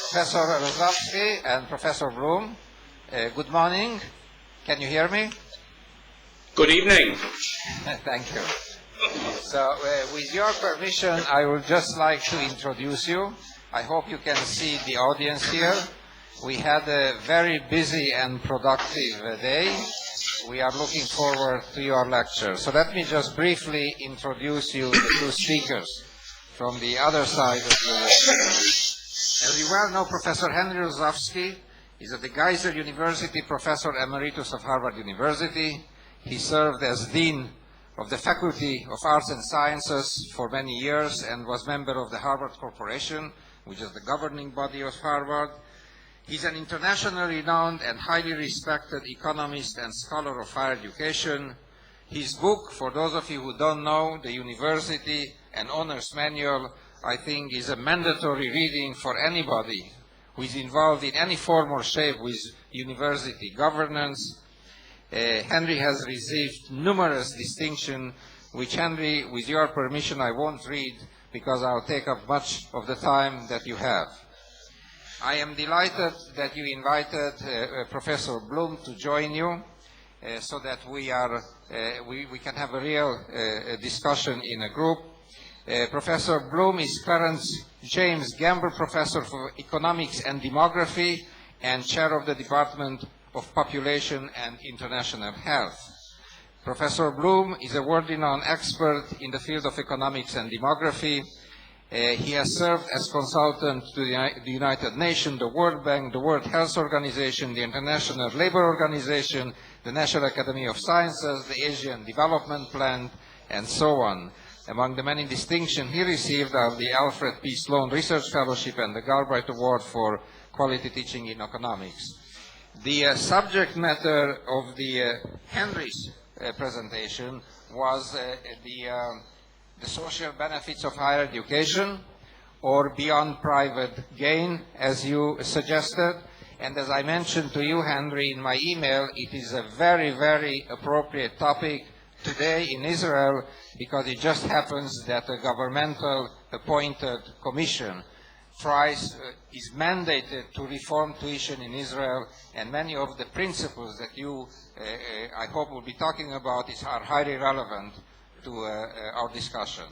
Professor Rosovsky and Professor Bloom. Good morning. Can you hear me? Good evening. Thank you. So, with your permission, I would just like to introduce you. I hope you can see the audience here. We had a very busy and productive day. We are looking forward to your lecture. So let me just briefly introduce you to two speakers from the other side of the room. As you well know, Professor Henry Rosovsky is at the Geyser University Professor Emeritus of Harvard University. He served as Dean of the Faculty of Arts and Sciences for many years and was member of the Harvard Corporation, which is the governing body of Harvard. He's an internationally renowned and highly respected economist and scholar of higher education. His book, for those of you who don't know, The University and Owner's Manual, I think is a mandatory reading for anybody who is involved in any form or shape with university governance. Henry has received numerous distinctions, which Henry, with your permission, I won't read because I'll take up much of the time that you have. I am delighted that you invited Professor Bloom to join you so that we can have a real discussion in a group. Professor Bloom is Clarence James Gamble Professor for Economics and Demography and Chair of the Department of Population and International Health. Professor Bloom is a world-renowned expert in the field of economics and demography. He has served as consultant to the United Nations, the World Bank, the World Health Organization, the International Labour Organization, the National Academy of Sciences, the Asian Development Plan, and so on. Among the many distinctions he received are the Alfred P. Sloan Research Fellowship and the Galbraith Award for Quality Teaching in Economics. The subject matter of the Henry's presentation was the social benefits of higher education, or beyond private gain, as you suggested. And as I mentioned to you, Henry, in my email, it is a very, very appropriate topic today in Israel because it just happens that a governmental appointed commission is mandated to reform tuition in Israel, and many of the principles that you, I hope, will be talking about are highly relevant to our discussion.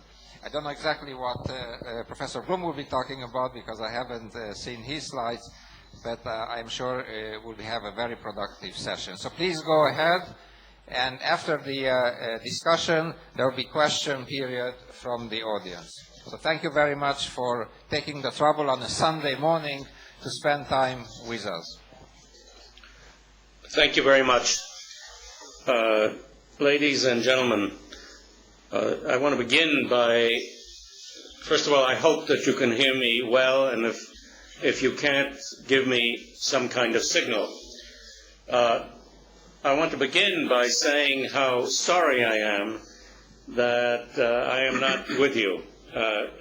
I don't know exactly what Professor Bloom will be talking about because I haven't seen his slides, but I'm sure we'll have a very productive session. So please go ahead, and after the discussion, there will be question period from the audience. So thank you very much for taking the trouble on a Sunday morning to spend time with us. Thank you very much. Ladies and gentlemen, I want to begin by, first of all, I hope that you can hear me well, and if you can't, give me some kind of signal. I want to begin by saying how sorry I am that I am not with you.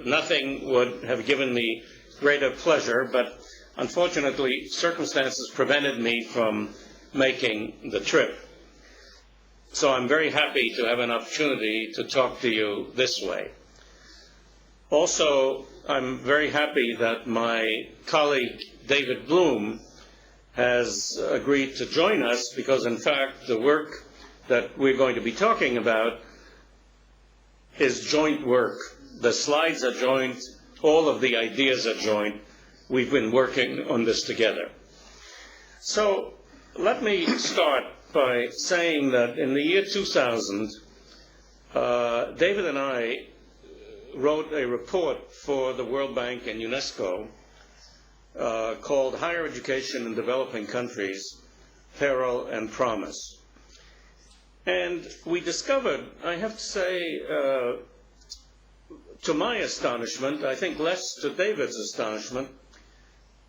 Nothing would have given me greater pleasure, but unfortunately circumstances prevented me from making the trip. So I'm very happy to have an opportunity to talk to you this way. Also, I'm very happy that my colleague David Bloom has agreed to join us because, in fact, the work that we're going to be talking about is joint work. The slides are joint, all of the ideas are joint. We've been working on this together. So let me start by saying that in the year 2000, David and I wrote a report for the World Bank and UNESCO called Higher Education in Developing Countries, Peril and Promise. And we discovered, I have to say, to my astonishment, I think less to David's astonishment,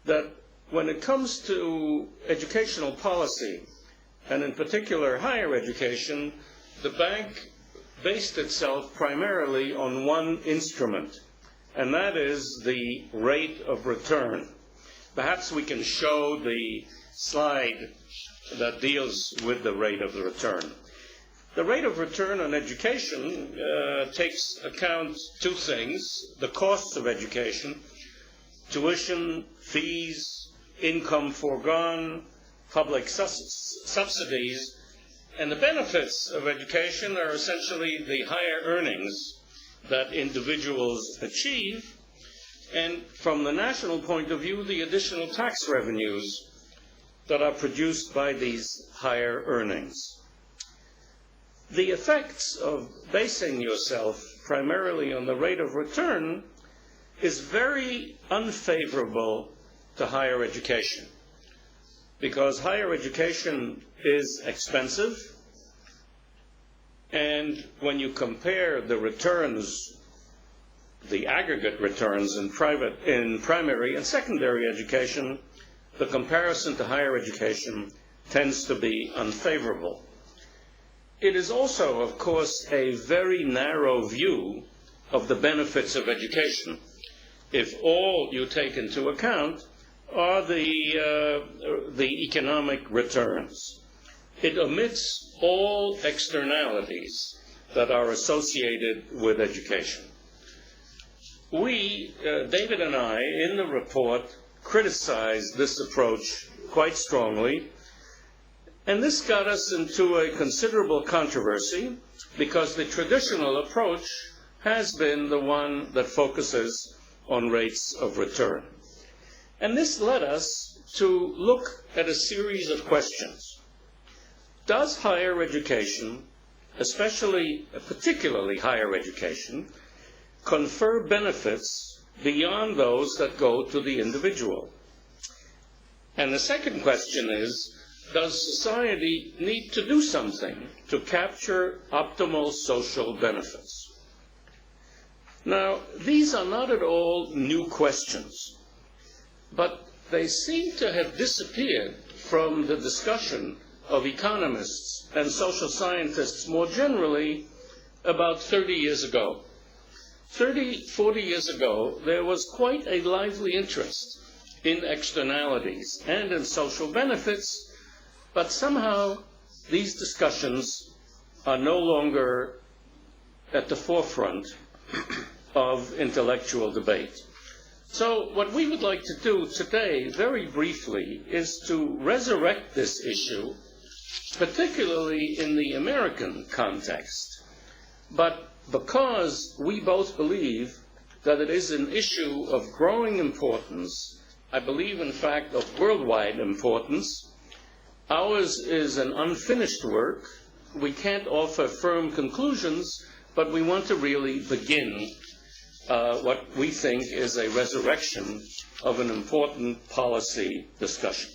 that when it comes to educational policy, and in particular higher education, the bank based itself primarily on one instrument, and that is the rate of return. Perhaps we can show the slide that deals with the rate of the return. The rate of return on education takes account two things: the costs of education tuition, fees, income foregone, public subsidies, and the benefits of education are essentially the higher earnings that individuals achieve, and from the national point of view, the additional tax revenues that are produced by these higher earnings. The effects of basing yourself primarily on the rate of return is very unfavorable to higher education, because higher education is expensive, and when you compare the returns, the aggregate returns in primary and secondary education, the comparison to higher education tends to be unfavorable. It is also, of course, a very narrow view of the benefits of education, if all you take into account are the economic returns. It omits all externalities that are associated with education. We, David and I, in the report, criticized this approach quite strongly, and this got us into a considerable controversy because the traditional approach has been the one that focuses on rates of return. And this led us to look at a series of questions. Does higher education, particularly higher education, confer benefits beyond those that go to the individual? And the second question is, does society need to do something to capture optimal social benefits? Now, these are not at all new questions, but they seem to have disappeared from the discussion of economists and social scientists more generally about 30 years ago. 40 years ago, there was quite a lively interest in externalities and in social benefits, but somehow these discussions are no longer at the forefront of intellectual debate. So what we would like to do today, very briefly, is to resurrect this issue, particularly in the American context. But because we both believe that it is an issue of growing importance, I believe, in fact, of worldwide importance, ours is an unfinished work. We can't offer firm conclusions, but we want to really begin what we think is a resurrection of an important policy discussion.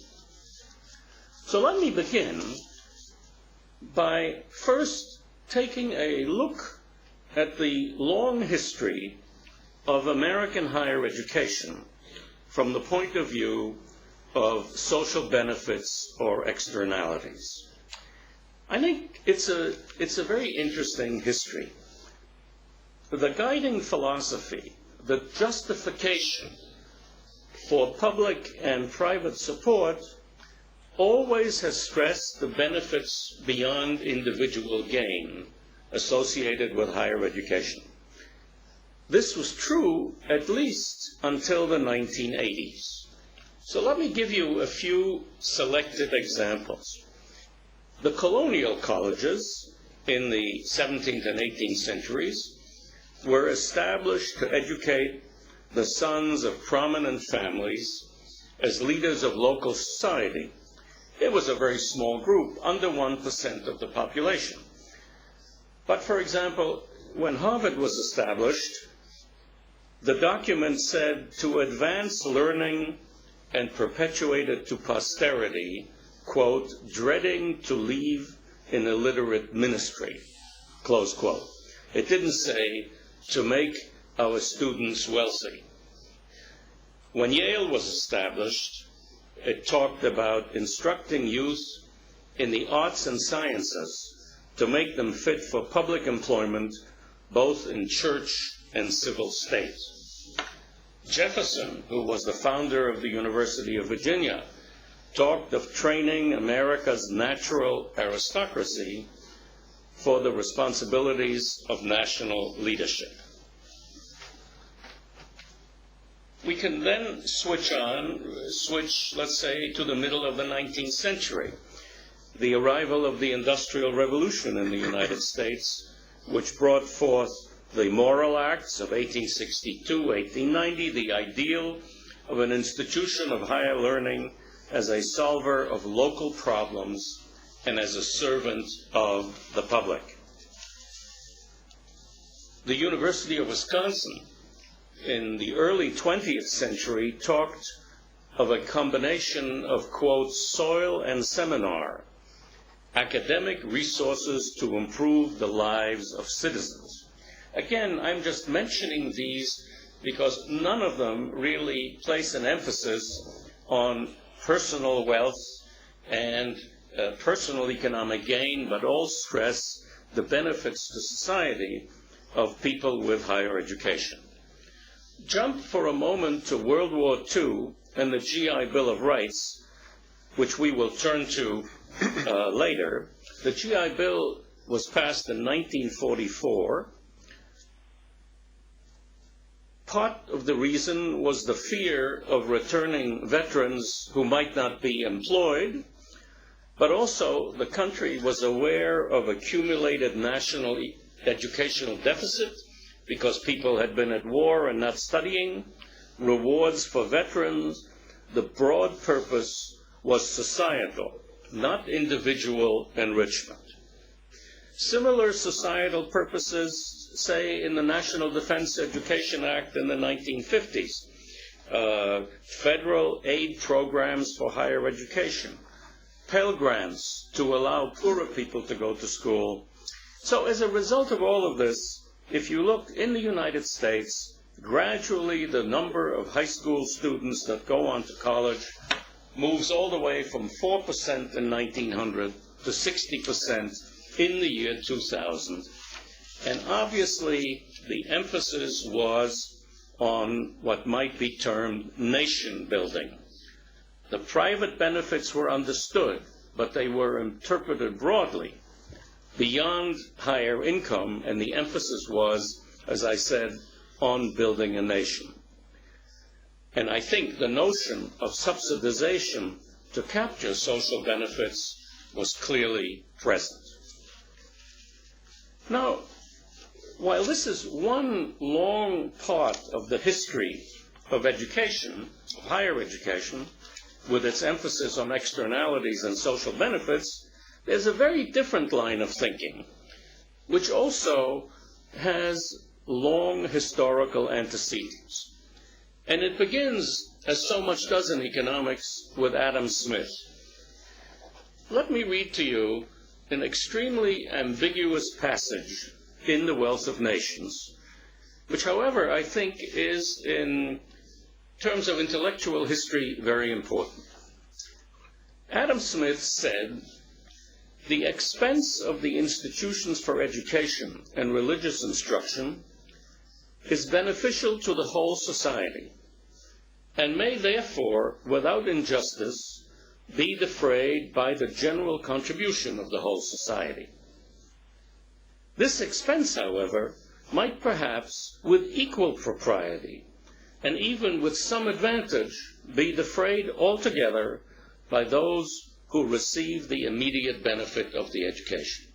So let me begin by first taking a look at the long history of American higher education from the point of view of social benefits or externalities. I think it's a very interesting history. The guiding philosophy, the justification for public and private support always has stressed the benefits beyond individual gain associated with higher education. This was true at least until the 1980s. So let me give you a few selected examples. The colonial colleges in the 17th and 18th centuries were established to educate the sons of prominent families as leaders of local society. It was a very small group, under 1% of the population. But for example, when Harvard was established, the document said to advance learning and perpetuate it to posterity, quote, dreading to leave in illiterate ministry, close quote. It didn't say to make our students wealthy. When Yale was established, it talked about instructing youth in the arts and sciences to make them fit for public employment, both in church and civil state. Jefferson, who was the founder of the University of Virginia, talked of training America's natural aristocracy for the responsibilities of national leadership. We can then switch, let's say, to the middle of the 19th century, the arrival of the Industrial Revolution in the United States, which brought forth the Moral Acts of 1862, 1890, the ideal of an institution of higher learning as a solver of local problems and as a servant of the public. The University of Wisconsin in the early 20th century talked of a combination of, quote, soil and seminar, academic resources to improve the lives of citizens. Again, I'm just mentioning these because none of them really place an emphasis on personal wealth and personal economic gain, but all stress the benefits to society of people with higher education. Jump for a moment to World War II and the GI Bill of Rights, which we will turn to later. The GI Bill was passed in 1944. Part of the reason was the fear of returning veterans who might not be employed, but also the country was aware of accumulated national educational deficit because people had been at war and not studying, rewards for veterans. The broad purpose was societal, not individual enrichment. Similar societal purposes, say, in the National Defense Education Act in the 1950s, federal aid programs for higher education, Pell Grants to allow poorer people to go to school. So as a result of all of this, if you look in the United States, gradually the number of high school students that go on to college moves all the way from 4% in 1900 to 60% in the year 2000. And obviously, the emphasis was on what might be termed nation building. The private benefits were understood, but they were interpreted broadly beyond higher income, and the emphasis was, as I said, on building a nation. And I think the notion of subsidization to capture social benefits was clearly present. Now, while this is one long part of the history of education, of higher education, with its emphasis on externalities and social benefits, there's a very different line of thinking, which also has long historical antecedents. And it begins, as so much does in economics, with Adam Smith. Let me read to you an extremely ambiguous passage in The Wealth of Nations, which, however, I think is, in terms of intellectual history, very important. Adam Smith said, "The expense of the institutions for education and religious instruction is beneficial to the whole society, and may therefore, without injustice, be defrayed by the general contribution of the whole society. This expense, however, might perhaps, with equal propriety, and even with some advantage, be defrayed altogether by those who receive the immediate benefit of the education."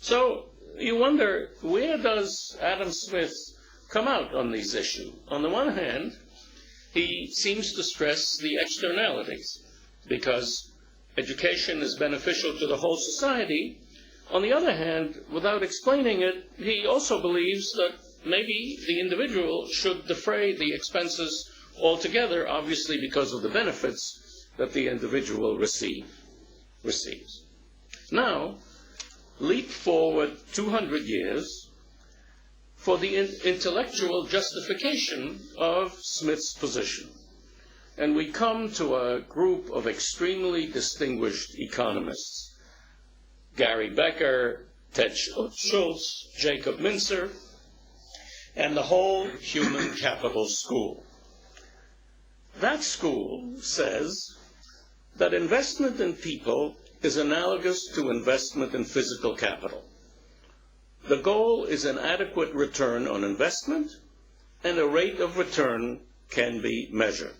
So you wonder, where does Adam Smith come out on these issues? On the one hand, he seems to stress the externalities, because education is beneficial to the whole society. On the other hand, without explaining it, he also believes that maybe the individual should defray the expenses altogether, obviously because of the benefits that the individual receives. Now, leap forward 200 years for the intellectual justification of Smith's position. And we come to a group of extremely distinguished economists: Gary Becker, Ted Schultz, Jacob Mincer, and the whole human capital school. That school says that investment in people is analogous to investment in physical capital. The goal is an adequate return on investment and a rate of return can be measured.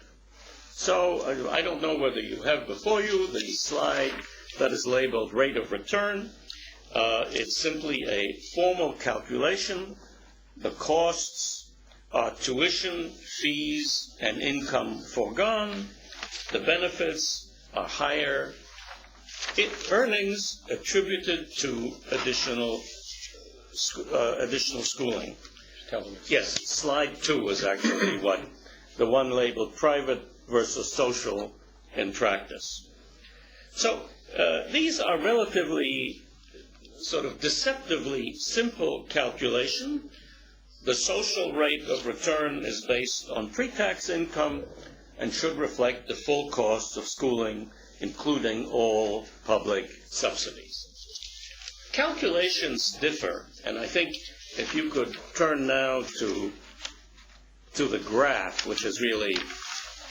So I don't know whether you have before you the slide that is labeled rate of return. It's simply a formal calculation. The costs are tuition, fees, and income foregone. The benefits are higher earnings attributed to additional schooling. Yes, slide 2 is actually the one labeled private versus social in practice. So these are relatively sort of deceptively simple calculation. The social rate of return is based on pre-tax income and should reflect the full cost of schooling, including all public subsidies. Calculations differ, and I think if you could turn now to the graph, which is really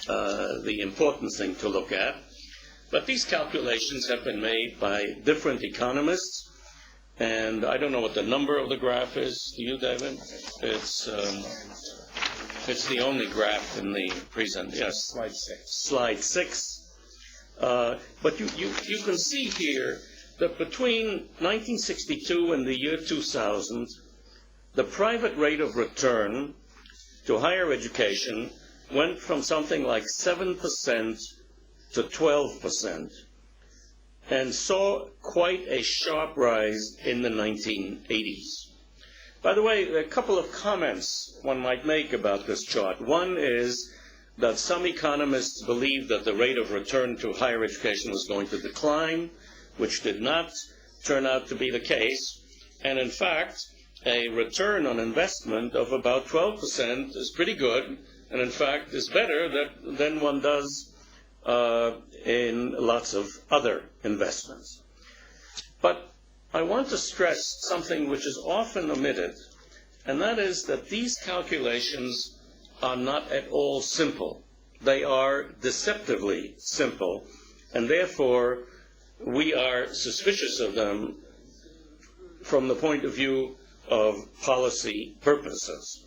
the important thing to look at. But these calculations have been made by different economists, and I don't know what the number of the graph is. Do you, David? It's the only graph in the present. Yes. Slide 6. Slide 6. But you can see here that between 1962 and the year 2000, the private rate of return to higher education went from something like 7% to 12%, and saw quite a sharp rise in the 1980s. By the way, a couple of comments one might make about this chart. One is that some economists believed that the rate of return to higher education was going to decline, which did not turn out to be the case. And in fact, a return on investment of about 12% is pretty good, and in fact is better than one does in lots of other investments. But I want to stress something which is often omitted, and that is that these calculations are not at all simple. They are deceptively simple, and therefore we are suspicious of them from the point of view of policy purposes.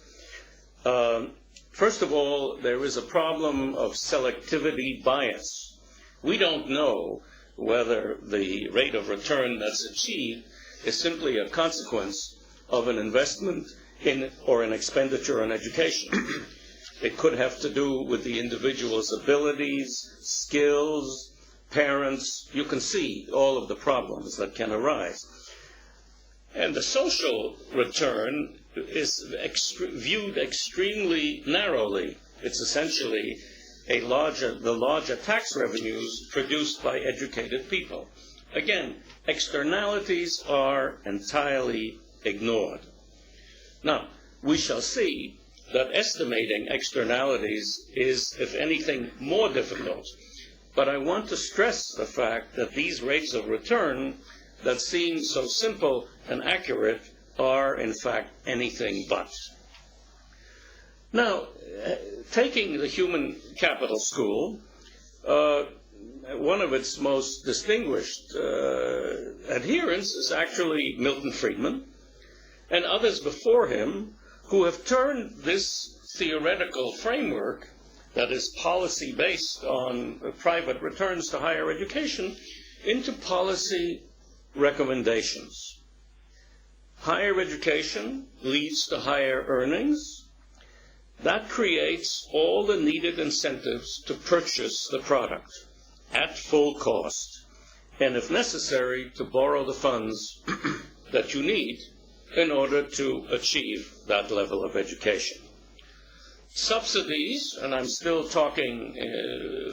First of all, there is a problem of selectivity bias. We don't know whether the rate of return that's achieved is simply a consequence of an investment in or an expenditure on education. It could have to do with the individual's abilities, skills, parents. You can see all of the problems that can arise. And the social return is viewed extremely narrowly. It's essentially the larger tax revenues produced by educated people. Again, externalities are entirely ignored. Now, we shall see that estimating externalities is, if anything, more difficult. But I want to stress the fact that these rates of return that seem so simple and accurate are, in fact, anything but. Now, taking the human capital school, one of its most distinguished adherents is actually Milton Friedman, and others before him who have turned this theoretical framework that is policy based on private returns to higher education into policy recommendations. Higher education leads to higher earnings. That creates all the needed incentives to purchase the product at full cost, and if necessary, to borrow the funds that you need in order to achieve that level of education. Subsidies, and I'm still talking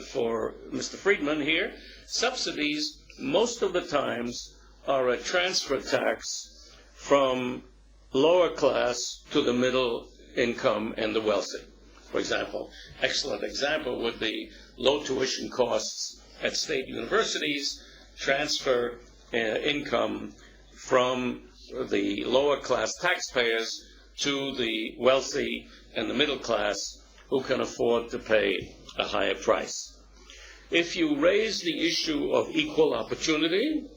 for Mr. Friedman here, subsidies most of the times are a transfer tax from lower class to the middle income and the wealthy. For example, excellent example would be low tuition costs at state universities transfer income from the lower class taxpayers to the wealthy and the middle class who can afford to pay a higher price. If you raise the issue of equal opportunity,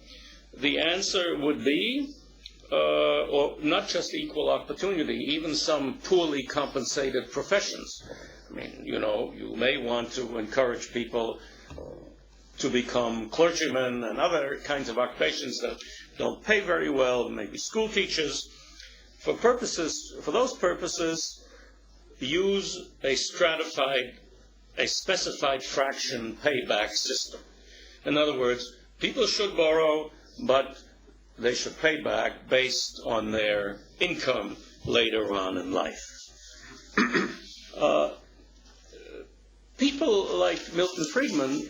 the answer would be, or not just equal opportunity, even some poorly compensated professions I mean, you may want to encourage people to become clergymen and other kinds of occupations that don't pay very well, maybe school teachers. For those purposes, use a specified fraction payback system. In other words, people should borrow, but they should pay back based on their income later on in life. People like Milton Friedman,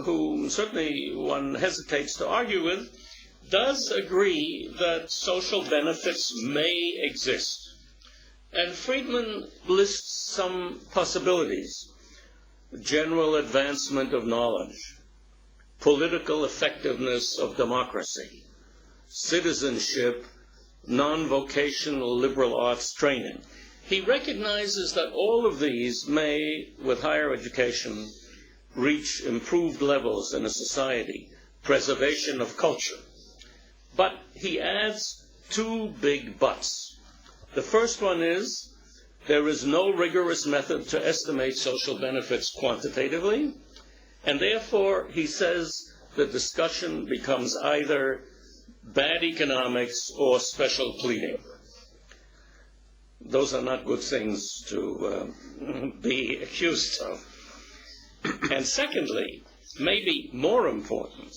whom certainly one hesitates to argue with, does agree that social benefits may exist. And Friedman lists some possibilities: general advancement of knowledge, political effectiveness of democracy, citizenship, non-vocational liberal arts training. He recognizes that all of these may, with higher education, reach improved levels in a society, preservation of culture. But he adds two big buts. The first one is, there is no rigorous method to estimate social benefits quantitatively, and therefore, he says, the discussion becomes either bad economics or special pleading. Those are not good things to be accused of. And secondly, maybe more important,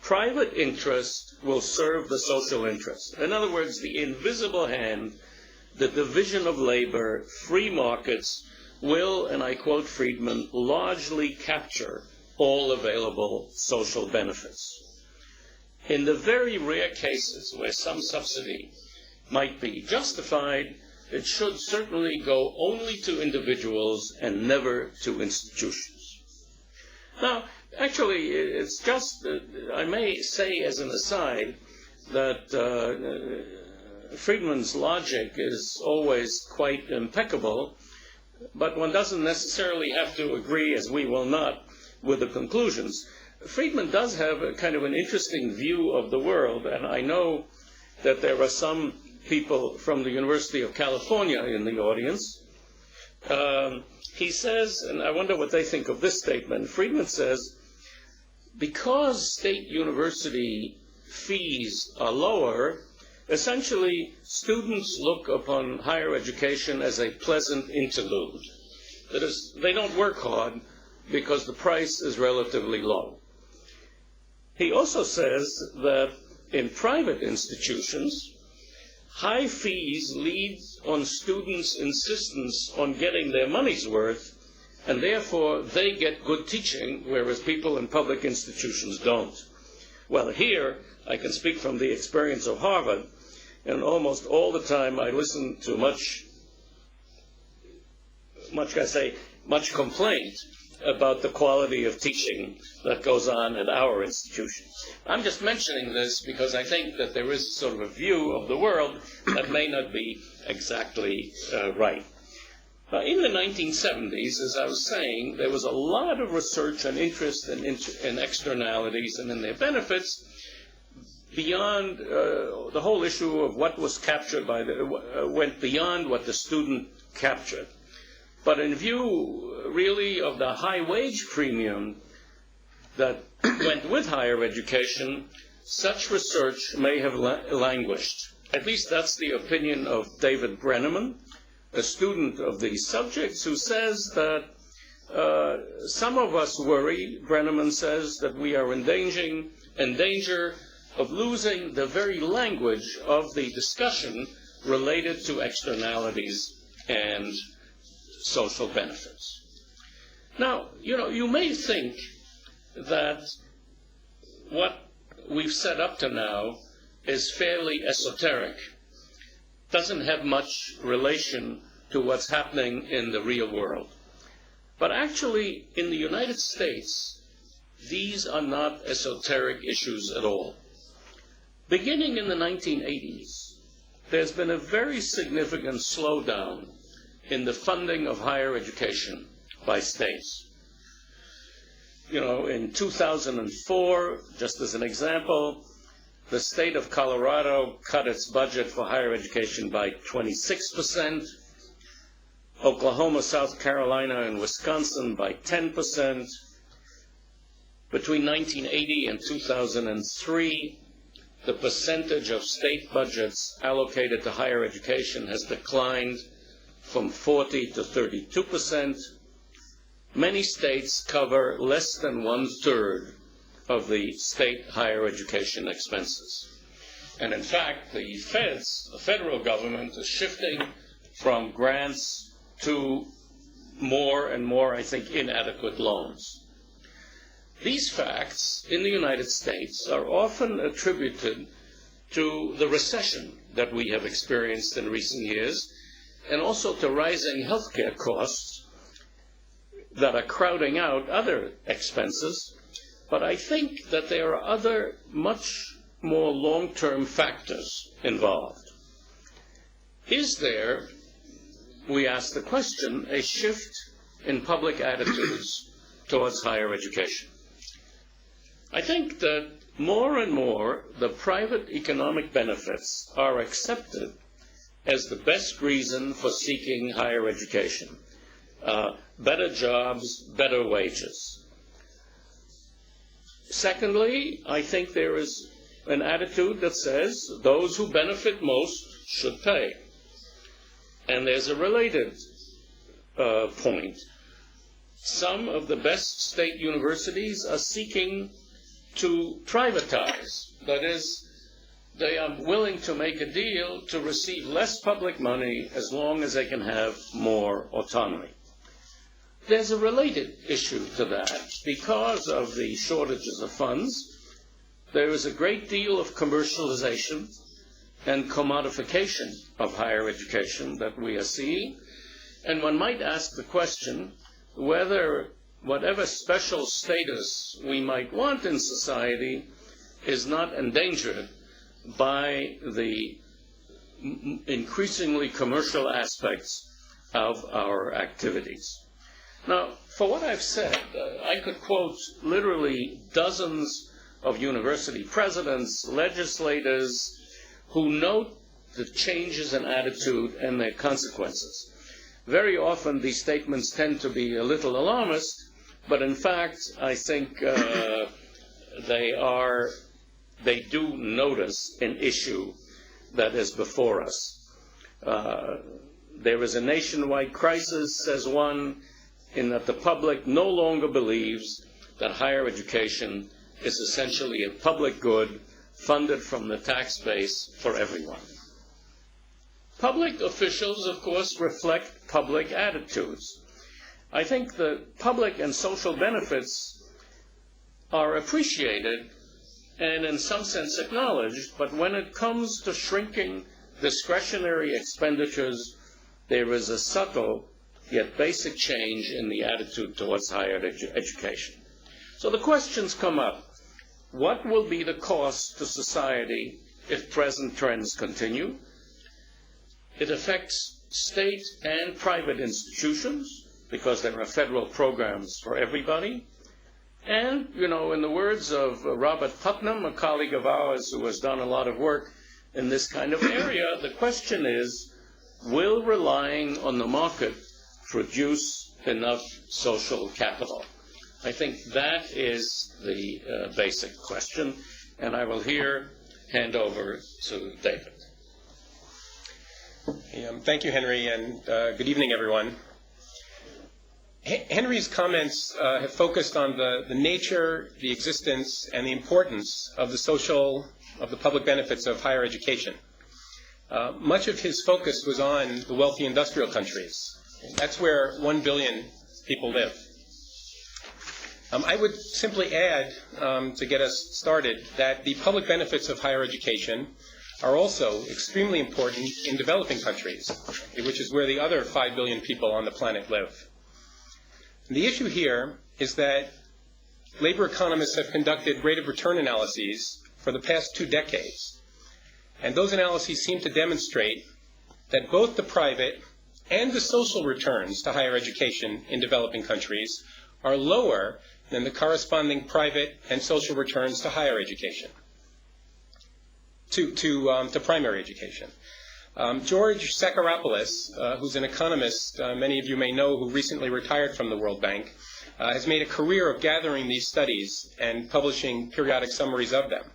private interest will serve the social interest. In other words, the invisible hand, the division of labor, free markets will, and I quote Friedman, largely capture all available social benefits. In the very rare cases where some subsidy might be justified, it should certainly go only to individuals and never to institutions. Now, actually, it's just, I may say as an aside, that Friedman's logic is always quite impeccable, but one doesn't necessarily have to agree, as we will not, with the conclusions. Friedman does have a kind of an interesting view of the world, and I know that there are some people from the University of California in the audience. He says, and I wonder what they think of this statement, Friedman says, because state university fees are lower, essentially students look upon higher education as a pleasant interlude. That is, they don't work hard because the price is relatively low. He also says that in private institutions, high fees lead on students' insistence on getting their money's worth, and therefore they get good teaching, whereas people in public institutions don't. Well, here, I can speak from the experience of Harvard, and almost all the time I listen to much complaint about the quality of teaching that goes on at our institutions. I'm just mentioning this because I think that there is sort of a view of the world that may not be exactly right. In the 1970s, as I was saying, there was a lot of research and interest in externalities and in their benefits beyond the whole issue of what was captured went beyond what the student captured. But in view, really, of the high wage premium that went with higher education, such research may have languished. At least that's the opinion of David Brenneman, a student of these subjects, who says that some of us worry, Brenneman says, that we are in danger of losing the very language of the discussion related to externalities and social benefits. Now, you may think that what we've set up to now is fairly esoteric, doesn't have much relation to what's happening in the real world. But actually, in the United States, these are not esoteric issues at all. Beginning in the 1980s, there's been a very significant slowdown in the funding of higher education by states. In 2004, just as an example, the state of Colorado cut its budget for higher education by 26%. Oklahoma, South Carolina, and Wisconsin by 10%. Between 1980 and 2003, the percentage of state budgets allocated to higher education has declined from 40 to 32%. Many states cover less than 1/3 of the state higher education expenses. And in fact, the federal government is shifting from grants to more and more, I think, inadequate loans. These facts in the United States are often attributed to the recession that we have experienced in recent years, and also to rising healthcare costs that are crowding out other expenses. But I think that there are other much more long-term factors involved. Is there, we ask the question, a shift in public attitudes towards higher education? I think that more and more the private economic benefits are accepted as the best reason for seeking higher education. Better jobs, better wages. Secondly, I think there is an attitude that says those who benefit most should pay. And there's a related point. Some of the best state universities are seeking to privatize. That is, they are willing to make a deal to receive less public money as long as they can have more autonomy. There's a related issue to that. Because of the shortages of funds, there is a great deal of commercialization and commodification of higher education that we are seeing. And one might ask the question whether whatever special status we might want in society is not endangered by the increasingly commercial aspects of our activities. Now, for what I've said, I could quote literally dozens of university presidents, legislators, who note the changes in attitude and their consequences. Very often these statements tend to be a little alarmist, but in fact I think they do notice an issue that is before us. There is a nationwide crisis, says one, in that the public no longer believes that higher education is essentially a public good funded from the tax base for everyone. Public officials, of course, reflect public attitudes. I think the public and social benefits are appreciated and in some sense acknowledged, but when it comes to shrinking discretionary expenditures, there is a subtle yet basic change in the attitude towards higher education. So the questions come up. What will be the cost to society if present trends continue? It affects state and private institutions because there are federal programs for everybody. And, you know, in the words of Robert Putnam, a colleague of ours who has done a lot of work in this kind of area, the question is, will relying on the market produce enough social capital? I think that is the basic question, and I will here hand over to David. Thank you, Henry, and good evening, everyone. Henry's comments have focused on the nature, the existence, and the importance of the public benefits of higher education. Much of his focus was on the wealthy industrial countries. That's where 1 billion people live. I would simply add, to get us started, that the public benefits of higher education are also extremely important in developing countries, which is where the other 5 billion people on the planet live. The issue here is that labor economists have conducted rate of return analyses for the past 2 decades, and those analyses seem to demonstrate that both the private and the social returns to higher education in developing countries are lower than the corresponding private and social returns to higher education, to primary education. George Sakharopoulos, who's an economist many of you may know who recently retired from the World Bank, has made a career of gathering these studies and publishing periodic summaries of them.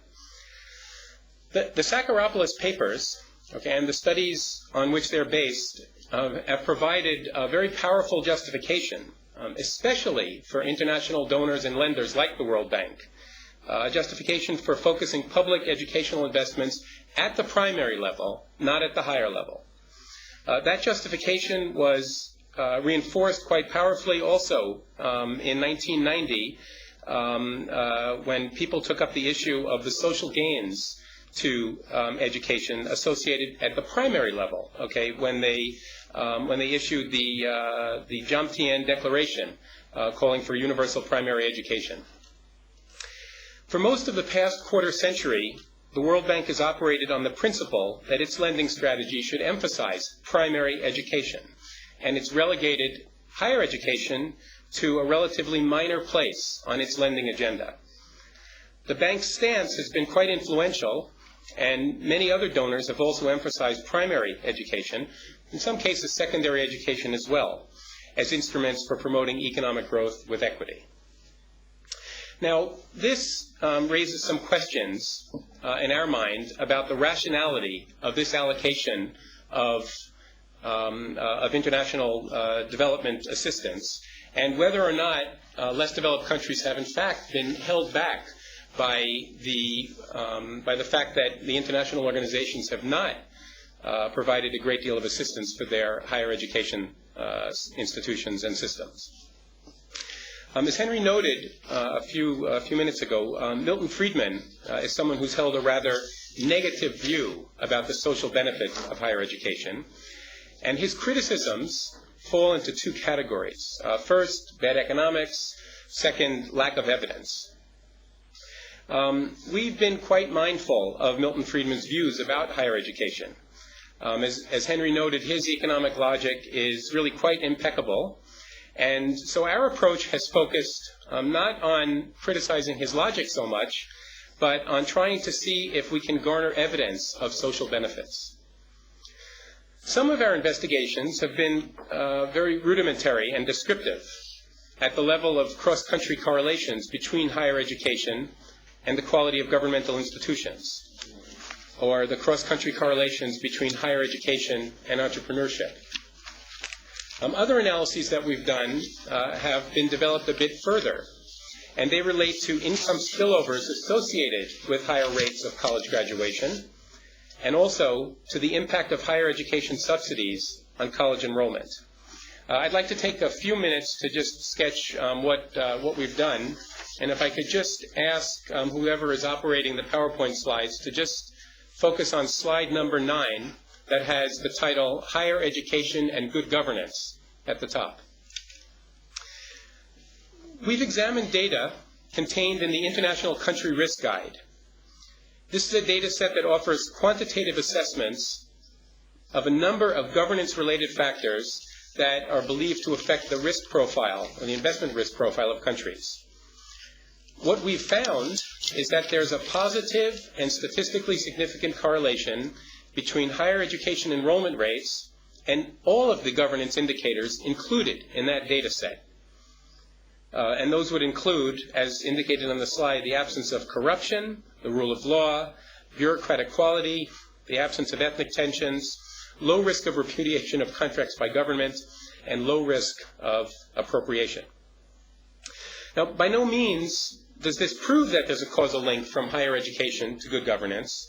The Sakharopoulos papers, and the studies on which they're based have provided a very powerful justification, especially for international donors and lenders like the World Bank, justification for focusing public educational investments at the primary level, not at the higher level. That justification was reinforced quite powerfully also in 1990 when people took up the issue of the social gains to education associated at the primary level, when they issued the Jomtien Declaration calling for universal primary education. For most of the past quarter century, the World Bank has operated on the principle that its lending strategy should emphasize primary education, and it's relegated higher education to a relatively minor place on its lending agenda. The bank's stance has been quite influential, and many other donors have also emphasized primary education, in some cases secondary education as well, as instruments for promoting economic growth with equity. Now, this raises some questions in our mind about the rationality of this allocation of international development assistance, and whether or not less developed countries have in fact been held back by the fact that the international organizations have not provided a great deal of assistance for their higher education institutions and systems. As Henry noted a few minutes ago, Milton Friedman is someone who's held a rather negative view about the social benefit of higher education, and his criticisms fall into two categories. First, bad economics. Second, lack of evidence. We've been quite mindful of Milton Friedman's views about higher education. As Henry noted, his economic logic is really quite impeccable. And so our approach has focused not on criticizing his logic so much, but on trying to see if we can garner evidence of social benefits. Some of our investigations have been very rudimentary and descriptive at the level of cross-country correlations between higher education and the quality of governmental institutions, or the cross-country correlations between higher education and entrepreneurship. Other analyses that we've done have been developed a bit further, and they relate to income spillovers associated with higher rates of college graduation, and also to the impact of higher education subsidies on college enrollment. I'd like to take a few minutes to just sketch what we've done, and if I could just ask whoever is operating the PowerPoint slides to just focus on slide number 9, that has the title, Higher Education and Good Governance, at the top. We've examined data contained in the International Country Risk Guide. This is a data set that offers quantitative assessments of a number of governance-related factors that are believed to affect the risk profile, or the investment risk profile of countries. What we've found is that there's a positive and statistically significant correlation between higher education enrollment rates and all of the governance indicators included in that data set. And those would include, as indicated on the slide, the absence of corruption, the rule of law, bureaucratic quality, the absence of ethnic tensions, low risk of repudiation of contracts by government, and low risk of appropriation. Now, by no means does this prove that there's a causal link from higher education to good governance,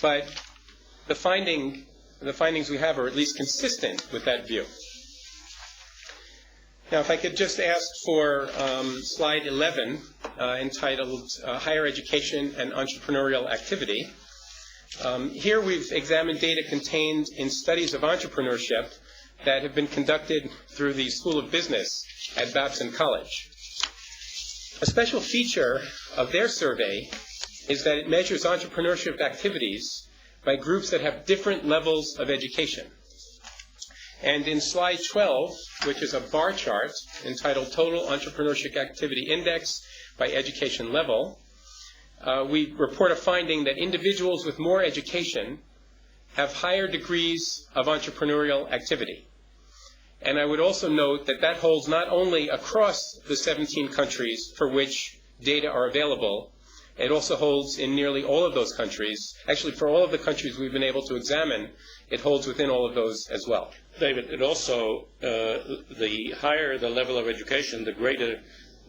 but the findings we have are at least consistent with that view. Now, if I could just ask for slide 11, entitled Higher Education and Entrepreneurial Activity. Here we've examined data contained in studies of entrepreneurship that have been conducted through the School of Business at Babson College. A special feature of their survey is that it measures entrepreneurship activities by groups that have different levels of education. And in slide 12, which is a bar chart entitled Total Entrepreneurship Activity Index by Education Level, we report a finding that individuals with more education have higher degrees of entrepreneurial activity. And I would also note that that holds not only across the 17 countries for which data are available, it also holds in nearly all of those countries. Actually, for all of the countries we've been able to examine, it holds within all of those as well. David, it also, the higher the level of education, the greater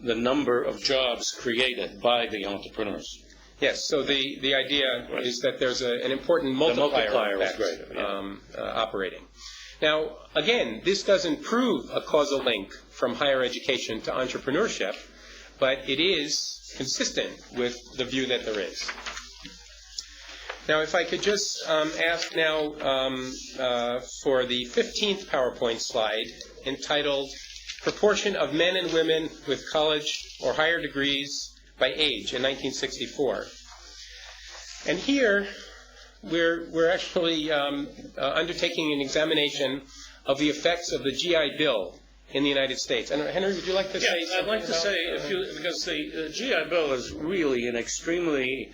the number of jobs created by the entrepreneurs. Yes, so the idea is that there's an important multiplier effect operating. Now, again, this doesn't prove a causal link from higher education to entrepreneurship, but it is consistent with the view that there is. Now, if I could just ask now for the 15th PowerPoint slide entitled Proportion of Men and Women with College or Higher Degrees by Age in 1964. And here, we're actually undertaking an examination of the effects of the GI Bill in the United States. And Henry, would you like to say something? I'd like to say, because the GI Bill is really an extremely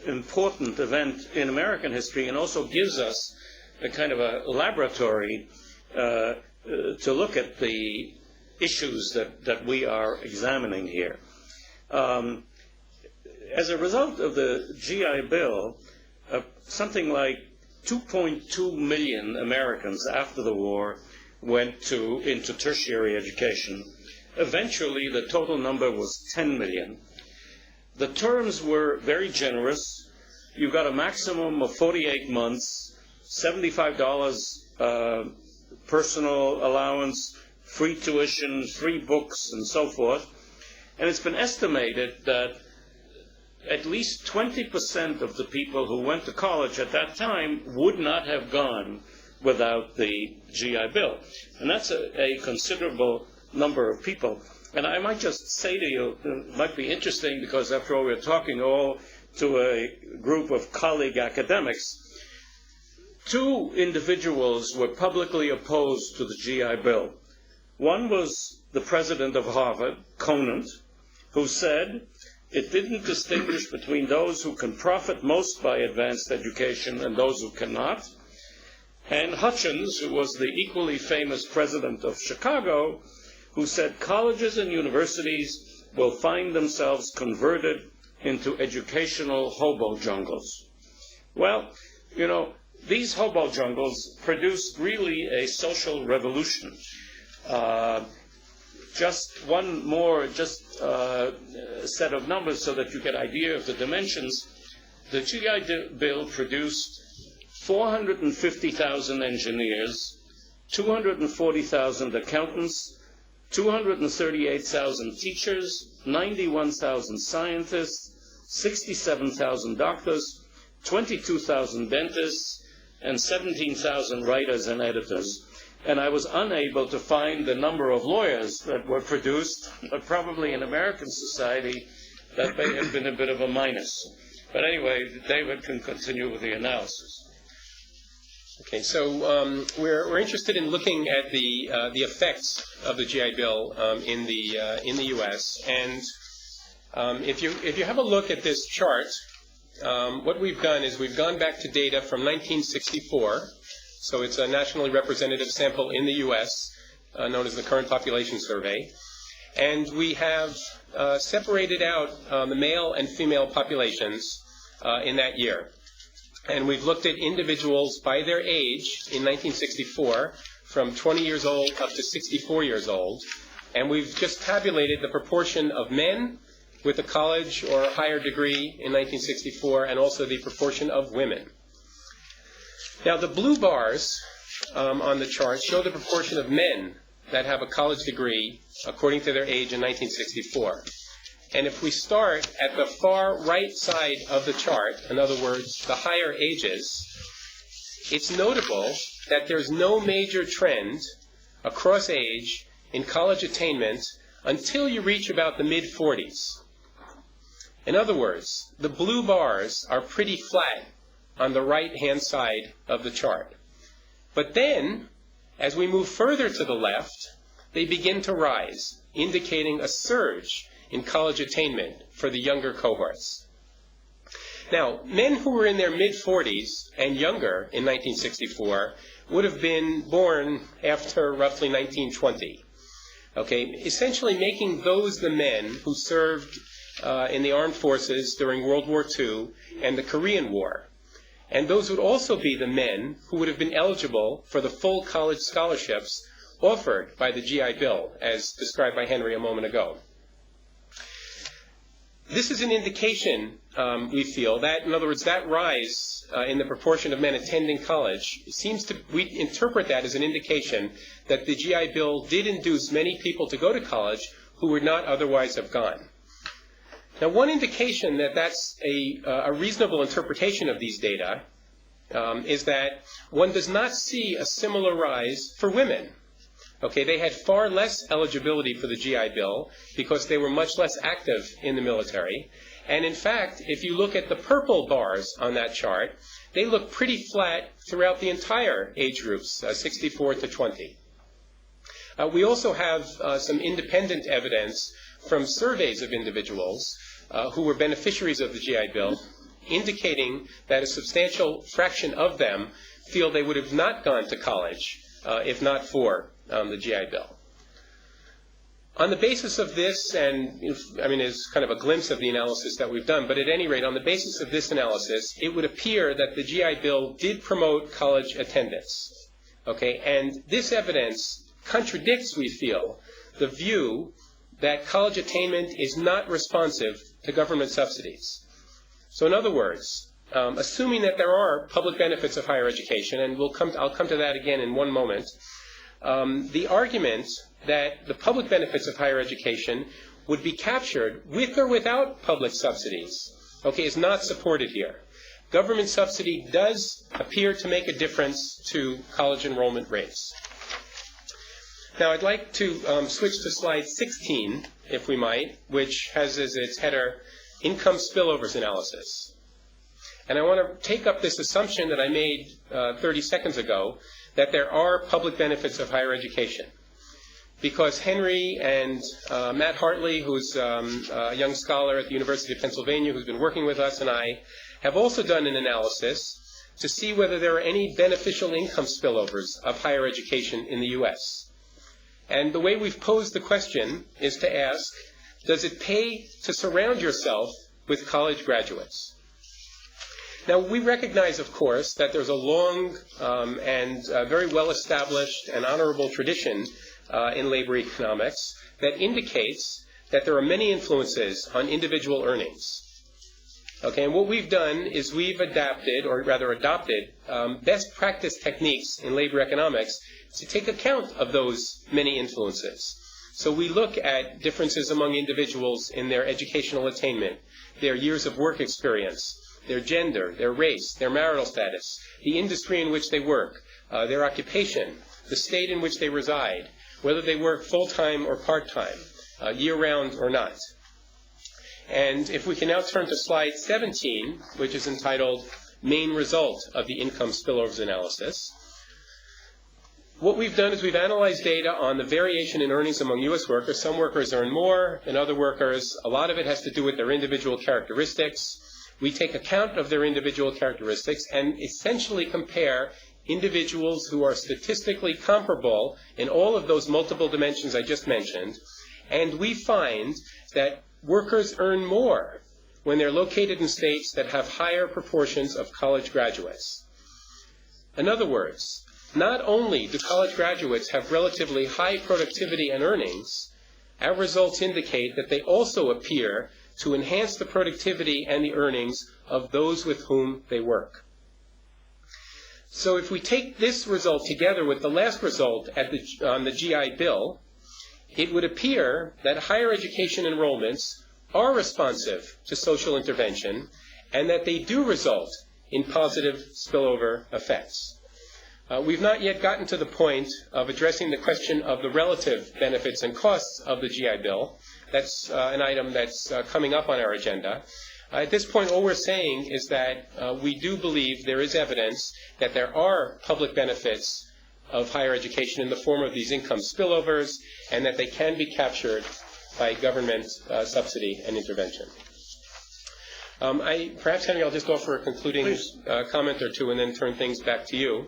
important event in American history, and also gives us a kind of a laboratory to look at the issues that we are examining here. As a result of the GI Bill, something like 2.2 million Americans after the war went into tertiary education. Eventually, the total number was 10 million. The terms were very generous. You got a maximum of 48 months, $75 personal allowance, free tuition, free books, and so forth. And it's been estimated that at least 20% of the people who went to college at that time would not have gone without the GI Bill. And that's a considerable number of people. And I might just say to you, it might be interesting because after all we're talking all to a group of colleague academics. Two individuals were publicly opposed to the GI Bill. One was the president of Harvard, Conant, who said it didn't distinguish between those who can profit most by advanced education and those who cannot. And Hutchins, who was the equally famous president of Chicago, who said colleges and universities will find themselves converted into educational hobo jungles. Well, you know, these hobo jungles produced really a social revolution. Just one more set of numbers so that you get an idea of the dimensions. The GI Bill produced 450,000 engineers, 240,000 accountants, 238,000 teachers, 91,000 scientists, 67,000 doctors, 22,000 dentists, and 17,000 writers and editors. And I was unable to find the number of lawyers that were produced, but probably in American society that may have been a bit of a minus. But anyway, David can continue with the analysis. Okay, so we're interested in looking at the effects of the GI Bill in the U.S. And if you have a look at this chart, what we've done is we've gone back to data from 1964. So it's a nationally representative sample in the U.S., known as the Current Population Survey. And we have separated out the male and female populations in that year. And we've looked at individuals by their age in 1964, from 20 years old up to 64 years old. And we've just tabulated the proportion of men with a college or higher degree in 1964, and also the proportion of women. Now, the blue bars on the chart show the proportion of men that have a college degree according to their age in 1964. And if we start at the far right side of the chart, in other words, the higher ages, it's notable that there's no major trend across age in college attainment until you reach about the mid-40s. In other words, the blue bars are pretty flat on the right-hand side of the chart. But then, as we move further to the left, they begin to rise, indicating a surge in college attainment for the younger cohorts. Now, men who were in their mid-40s and younger in 1964 would have been born after roughly 1920. Okay, essentially making those the men who served in the armed forces during World War II and the Korean War. And those would also be the men who would have been eligible for the full college scholarships offered by the GI Bill, as described by Henry a moment ago. This is an indication, we feel, that, in other words, that rise in the proportion of men attending college we interpret that as an indication that the GI Bill did induce many people to go to college who would not otherwise have gone. Now, one indication that that's a reasonable interpretation of these data is that one does not see a similar rise for women. Okay, they had far less eligibility for the GI Bill because they were much less active in the military. And in fact, if you look at the purple bars on that chart, they look pretty flat throughout the entire age groups, 64 to 20. We also have some independent evidence from surveys of individuals who were beneficiaries of the GI Bill, indicating that a substantial fraction of them feel they would have not gone to college if not for the GI Bill. On the basis of this, and it's kind of a glimpse of the analysis that we've done, but at any rate, on the basis of this analysis, it would appear that the GI Bill did promote college attendance. Okay, and this evidence contradicts, we feel, the view that college attainment is not responsive to government subsidies. So in other words, assuming that there are public benefits of higher education, and I'll come to that again in one moment, the argument that the public benefits of higher education would be captured with or without public subsidies, okay, is not supported here. Government subsidy does appear to make a difference to college enrollment rates. Now, I'd like to switch to slide 16, if we might, which has as its header, income spillovers analysis. And I want to take up this assumption that I made 30 seconds ago, that there are public benefits of higher education. Because Henry and Matt Hartley, who's a young scholar at the University of Pennsylvania who's been working with us, and I have also done an analysis to see whether there are any beneficial income spillovers of higher education in the U.S. And the way we've posed the question is to ask, does it pay to surround yourself with college graduates? Now, we recognize, of course, that there's a long and very well-established and honorable tradition in labor economics that indicates that there are many influences on individual earnings. Okay, and what we've done is we've adopted best practice techniques in labor economics to take account of those many influences. So we look at differences among individuals in their educational attainment, their years of work experience, their gender, their race, their marital status, the industry in which they work, their occupation, the state in which they reside, whether they work full-time or part-time, year-round or not. And if we can now turn to slide 17, which is entitled Main Result of the Income Spillovers Analysis. What we've done is we've analyzed data on the variation in earnings among U.S. workers. Some workers earn more than other workers. A lot of it has to do with their individual characteristics. We take account of their individual characteristics and essentially compare individuals who are statistically comparable in all of those multiple dimensions I just mentioned. And we find that workers earn more when they're located in states that have higher proportions of college graduates. In other words, not only do college graduates have relatively high productivity and earnings, our results indicate that they also appear to enhance the productivity and the earnings of those with whom they work. So if we take this result together with the last result on the GI Bill, it would appear that higher education enrollments are responsive to social intervention and that they do result in positive spillover effects. We've not yet gotten to the point of addressing the question of the relative benefits and costs of the GI Bill. That's an item that's coming up on our agenda. At this point, all we're saying is that we do believe there is evidence that there are public benefits of higher education in the form of these income spillovers, and that they can be captured by government subsidy and intervention. Perhaps, Henry, I'll just offer a concluding comment or two and then turn things back to you.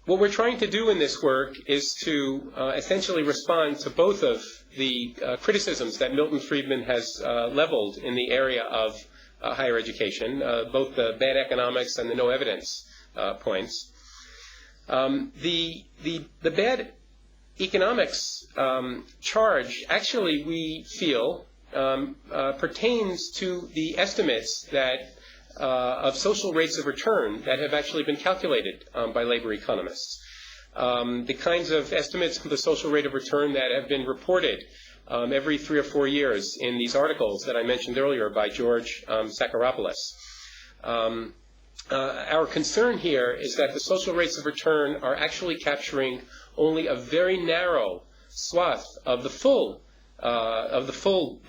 What we're trying to do in this work is to essentially respond to both of the criticisms that Milton Friedman has leveled in the area of higher education, both the bad economics and the no evidence points. The bad economics charge, actually, we feel, pertains to the estimates that of social rates of return that have actually been calculated by labor economists. The kinds of estimates for the social rate of return that have been reported every 3 or 4 years in these articles that I mentioned earlier by George Sakharopoulos. Our concern here is that the social rates of return are actually capturing only a very narrow swath of the full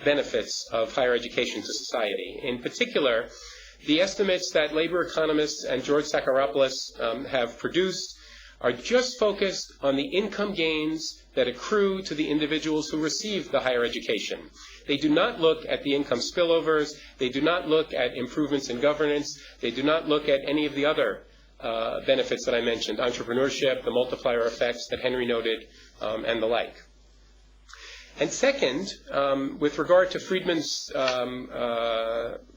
benefits of higher education to society. In particular, the estimates that labor economists and George Sakharopoulos have produced are just focused on the income gains that accrue to the individuals who receive the higher education. They do not look at the income spillovers. They do not look at improvements in governance. They do not look at any of the other benefits that I mentioned, entrepreneurship, the multiplier effects that Henry noted, and the like. And second, with regard to Friedman's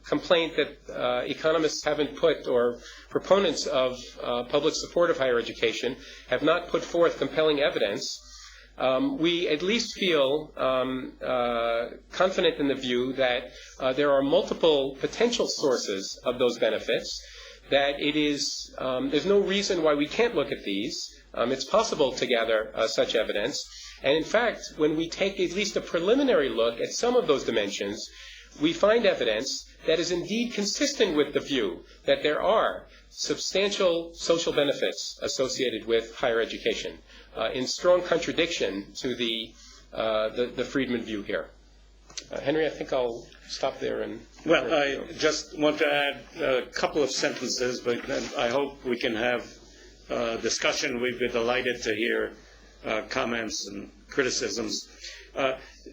complaint that economists haven't put, or proponents of public support of higher education have not put forth compelling evidence, we at least feel confident in the view that there are multiple potential sources of those benefits, that it is, there's no reason why we can't look at these. It's possible to gather such evidence. And in fact, when we take at least a preliminary look at some of those dimensions, we find evidence that is indeed consistent with the view that there are substantial social benefits associated with higher education, in strong contradiction to the Friedman view here. Henry, I think I'll stop there. Well, I just want to add a couple of sentences, but then I hope we can have a discussion. We'd be delighted to hear comments and criticisms.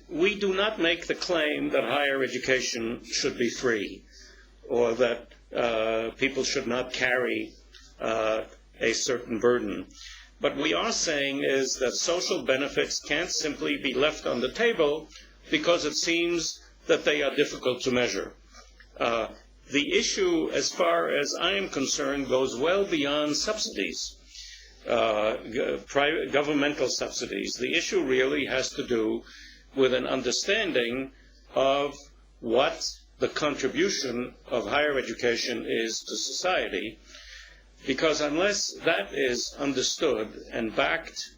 We do not make the claim that higher education should be free, or that people should not carry a certain burden. What we are saying is that social benefits can't simply be left on the table because it seems that they are difficult to measure. The issue, as far as I am concerned, goes well beyond subsidies. Private governmental subsidies. The issue really has to do with an understanding of what the contribution of higher education is to society, because unless that is understood and backed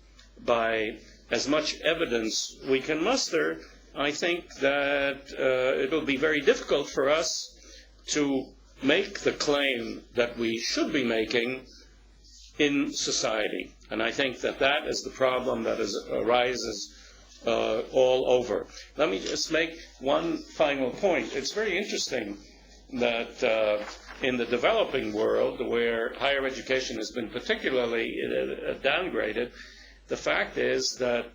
by as much evidence we can muster, I think that it will be very difficult for us to make the claim that we should be making in society. And I think that that is the problem that arises all over. Let me just make one final point. It's very interesting that in the developing world, where higher education has been particularly downgraded, the fact is that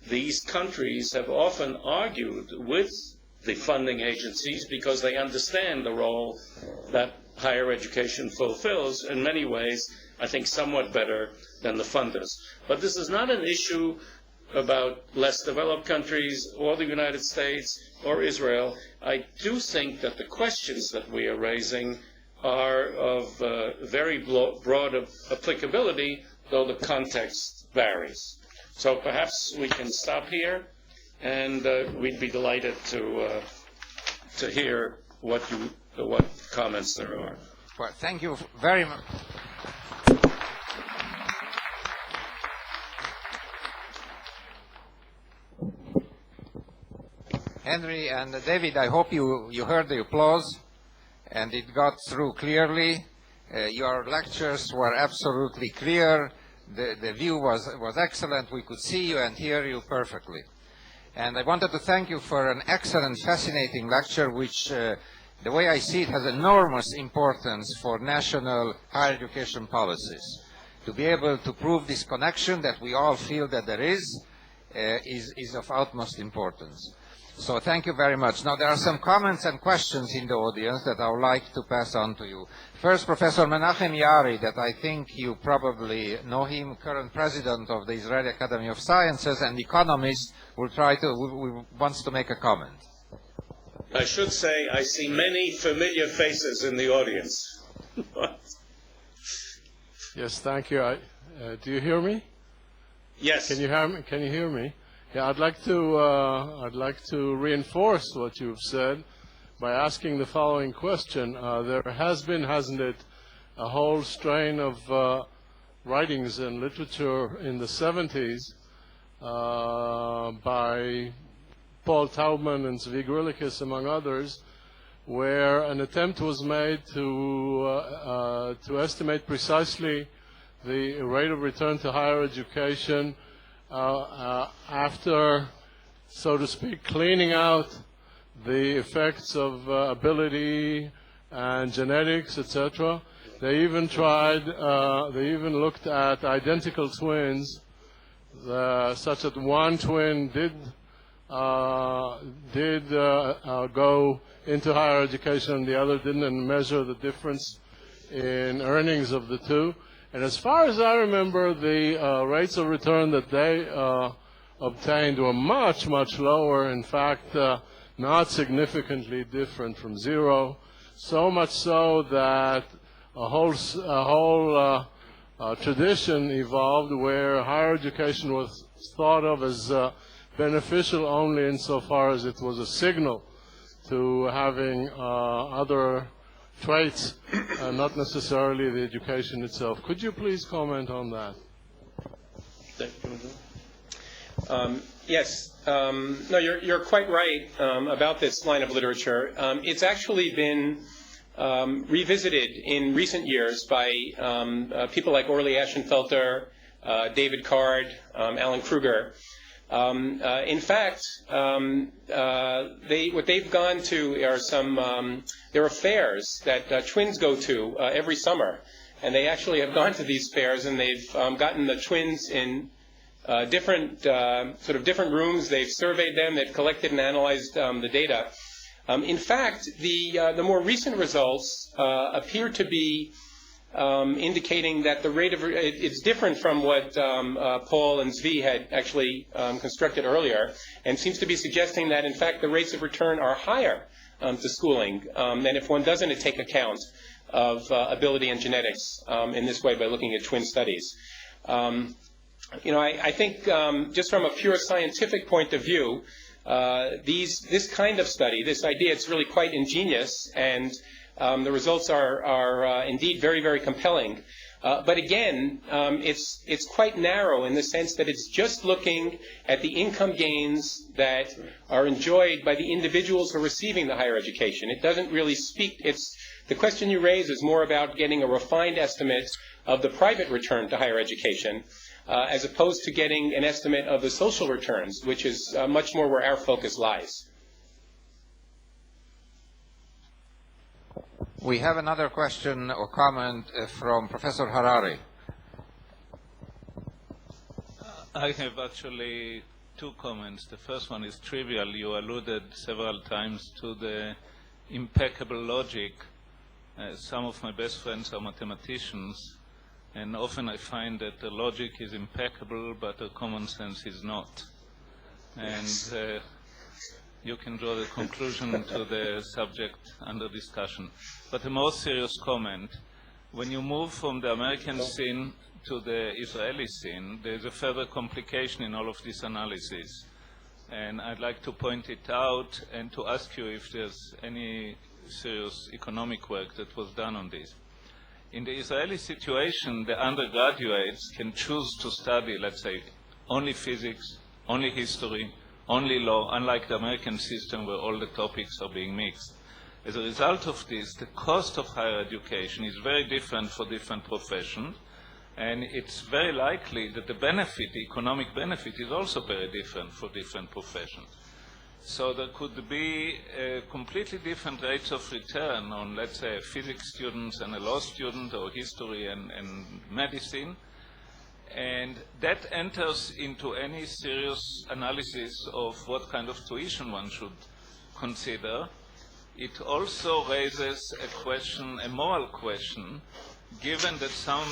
these countries have often argued with the funding agencies because they understand the role that higher education fulfills in many ways, I think, somewhat better than the funders. But this is not an issue about less developed countries or the United States or Israel. I do think that the questions that we are raising are of very broad applicability, though the context varies. So perhaps we can stop here, and we'd be delighted to hear what comments there are. Well, thank you very much. Henry and David, I hope you heard the applause and it got through clearly. Your lectures were absolutely clear. The view was excellent. We could see you and hear you perfectly. And I wanted to thank you for an excellent, fascinating lecture, which, the way I see it, has enormous importance for national higher education policies. To be able to prove this connection that we all feel that there is of utmost importance. So thank you very much. Now there are some comments and questions in the audience that I would like to pass on to you. First, Professor Menachem Yari, that I think you probably know him, current president of the Israeli Academy of Sciences and economist, wants to make a comment. I should say I see many familiar faces in the audience. Yes, thank you. Do you hear me? Yes. Can you hear me? Can you hear me? Yeah, I'd like to reinforce what you've said by asking the following question. There has been, hasn't it, a whole strain of writings and literature in the 70s by Paul Taubman and Zvi Grillikis, among others, where an attempt was made to estimate precisely the rate of return to higher education after, so to speak, cleaning out the effects of ability and genetics, etc. They even looked at identical twins, such that one twin did go into higher education and the other didn't, and measure the difference in earnings of the two. And as far as I remember, the rates of return that they obtained were much, much lower. In fact, not significantly different from zero. So much so that a whole tradition evolved where higher education was thought of as beneficial only insofar as it was a signal to having other traits, not necessarily the education itself. Could you please comment on that? Yes. No, you're quite right about this line of literature. It's actually been revisited in recent years by people like Orly Ashenfelter, David Card, Alan Kruger. In fact, what they've gone to are there are fairs that twins go to every summer, and they actually have gone to these fairs, and they've gotten the twins in different rooms. They've surveyed them, they've collected and analyzed the data. In fact, the more recent results appear to be indicating that the rate of it's different from what Paul and Zvi had actually constructed earlier, and seems to be suggesting that in fact the rates of return are higher to schooling than if one doesn't take account of ability and genetics in this way by looking at twin studies. I think just from a pure scientific point of view, this kind of study, this idea, it's really quite ingenious, and the results are indeed very, very compelling. But again, it's quite narrow in the sense that it's just looking at the income gains that are enjoyed by the individuals who are receiving the higher education. It doesn't really speak. The question you raise is more about getting a refined estimate of the private return to higher education, as opposed to getting an estimate of the social returns, which is much more where our focus lies. We have another question or comment from Professor Harari. I have actually two comments. The first one is trivial. You alluded several times to the impeccable logic. Some of my best friends are mathematicians, and often I find that the logic is impeccable, but the common sense is not. And you can draw the conclusion to the subject under discussion. But a more serious comment, when you move from the American scene to the Israeli scene, there's a further complication in all of this analysis. And I'd like to point it out and to ask you if there's any serious economic work that was done on this. In the Israeli situation, the undergraduates can choose to study, let's say, only physics, only history, only law, unlike the American system where all the topics are being mixed. As a result of this, the cost of higher education is very different for different professions, and it's very likely that the benefit, the economic benefit, is also very different for different professions. So there could be completely different rates of return on, let's say, physics students and a law student, or history and medicine. And that enters into any serious analysis of what kind of tuition one should consider. It also raises a question, a moral question, given that some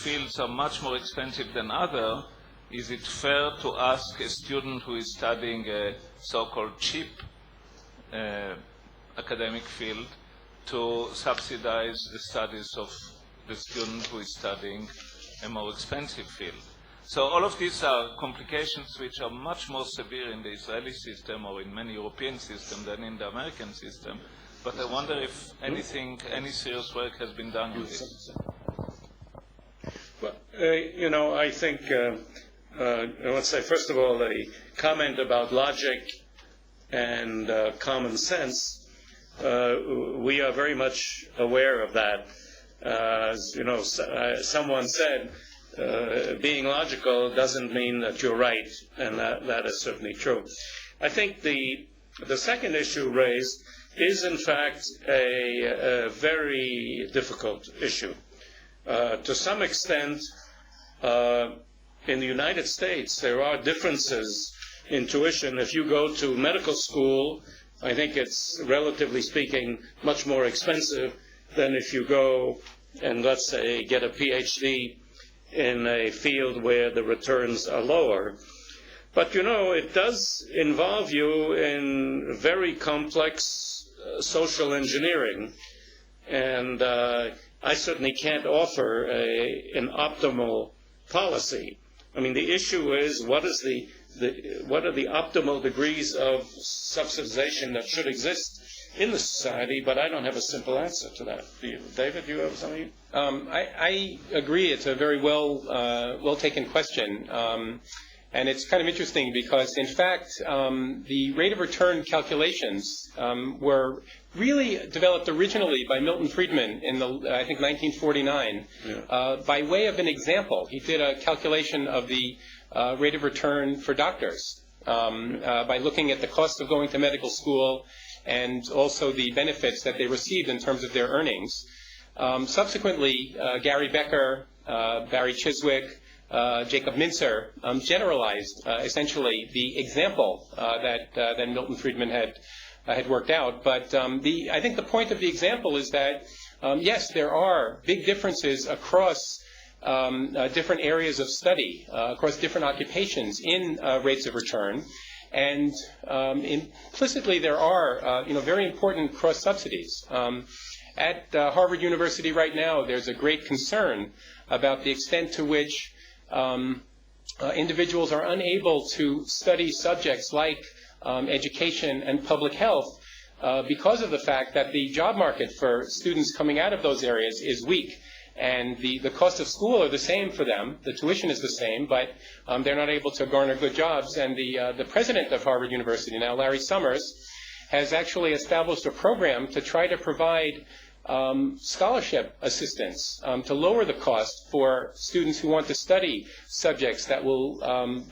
fields are much more expensive than others. Is it fair to ask a student who is studying a so-called cheap academic field to subsidize the studies of the student who is studying a more expensive field? So all of these are complications which are much more severe in the Israeli system or in many European systems than in the American system. But I wonder if any serious work has been done on this. Well, I think, let's say, first of all, a comment about logic and common sense. We are very much aware of that. As someone said, being logical doesn't mean that you're right, and that is certainly true. I think the second issue raised is, in fact, a very difficult issue. To some extent, in the United States, there are differences in tuition. If you go to medical school, I think it's, relatively speaking, much more expensive than if you go and, let's say, get a PhD in a field where the returns are lower. But, it does involve you in very complex social engineering, and I certainly can't offer an optimal policy. I mean, the issue is what are the optimal degrees of subsidization that should exist in the society, but I don't have a simple answer to that. Do you? David, do you have something? I agree. It's a very well taken question. And it's kind of interesting because, in fact, the rate of return calculations were really developed originally by Milton Friedman in I think 1949, by way of an example. He did a calculation of the rate of return for doctors by looking at the cost of going to medical school and also the benefits that they received in terms of their earnings. Subsequently, Gary Becker, Barry Chiswick, Jacob Mintzer generalized essentially the example that Milton Friedman had worked out. But I think the point of the example is that yes, there are big differences across different areas of study, across different occupations in rates of return, and implicitly there are very important cross subsidies. At Harvard University right now, there's a great concern about the extent to which individuals are unable to study subjects like education and public health because of the fact that the job market for students coming out of those areas is weak. And the cost of school are the same for them. The tuition is the same, but they're not able to garner good jobs. And the president of Harvard University now, Larry Summers, has actually established a program to try to provide scholarship assistance to lower the cost for students who want to study subjects that will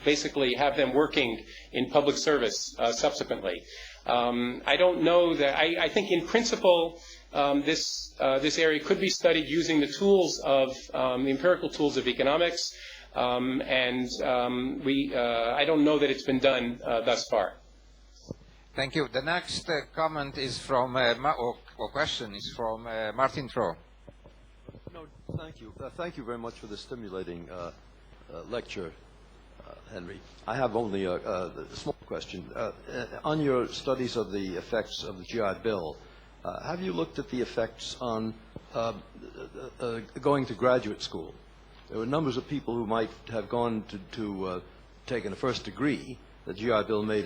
basically have them working in public service subsequently. I don't know that. I think in principle this area could be studied using the tools of the empirical tools of economics, and I don't know that it's been done thus far. Thank you. The next comment is from, or question is from Martin Tro. No, thank you. Thank you very much for the stimulating lecture, Henry. I have only a small question. On your studies of the effects of the GI Bill, have you looked at the effects on going to graduate school? There were numbers of people who might have gone to taken a first degree. The GI Bill made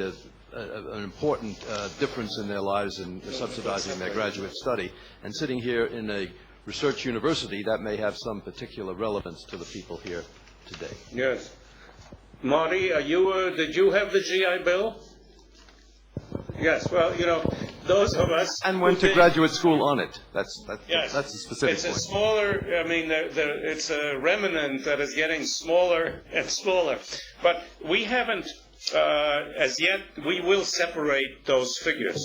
an important difference in their lives in subsidizing their graduate study. And sitting here in a research university, that may have some particular relevance to the people here today. Yes. Marty, did you have the GI Bill? Yes, well, those of us... And went to graduate school on it. That's a specific point. It's a smaller, it's a remnant that is getting smaller and smaller. But we haven't, as yet, we will separate those figures.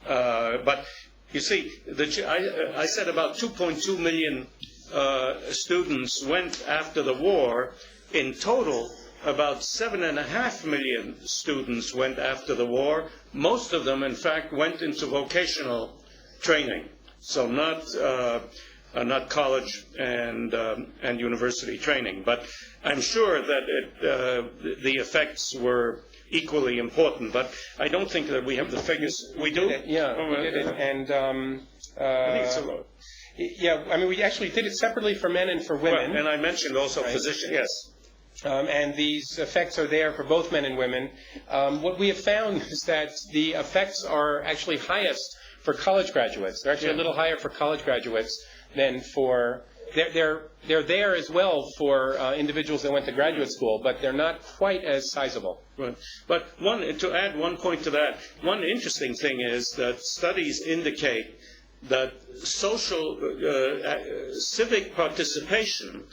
But you see, I said about 2.2 million students went after the war in total, about 7.5 million students went after the war. Most of them, in fact, went into vocational training, so not college and university training. But I'm sure that the effects were equally important. But I don't think that we have the figures. We do? Yeah, we did it. And yeah, I mean, we actually did it separately for men and for women. Well, and I mentioned also physicians. Yes. And these effects are there for both men and women. What we have found is that the effects are actually highest for college graduates. They're actually a little higher for college graduates than for... They're there as well for individuals that went to graduate school, but they're not quite as sizable. Right. But to add one point to that, one interesting thing is that studies indicate that civic participation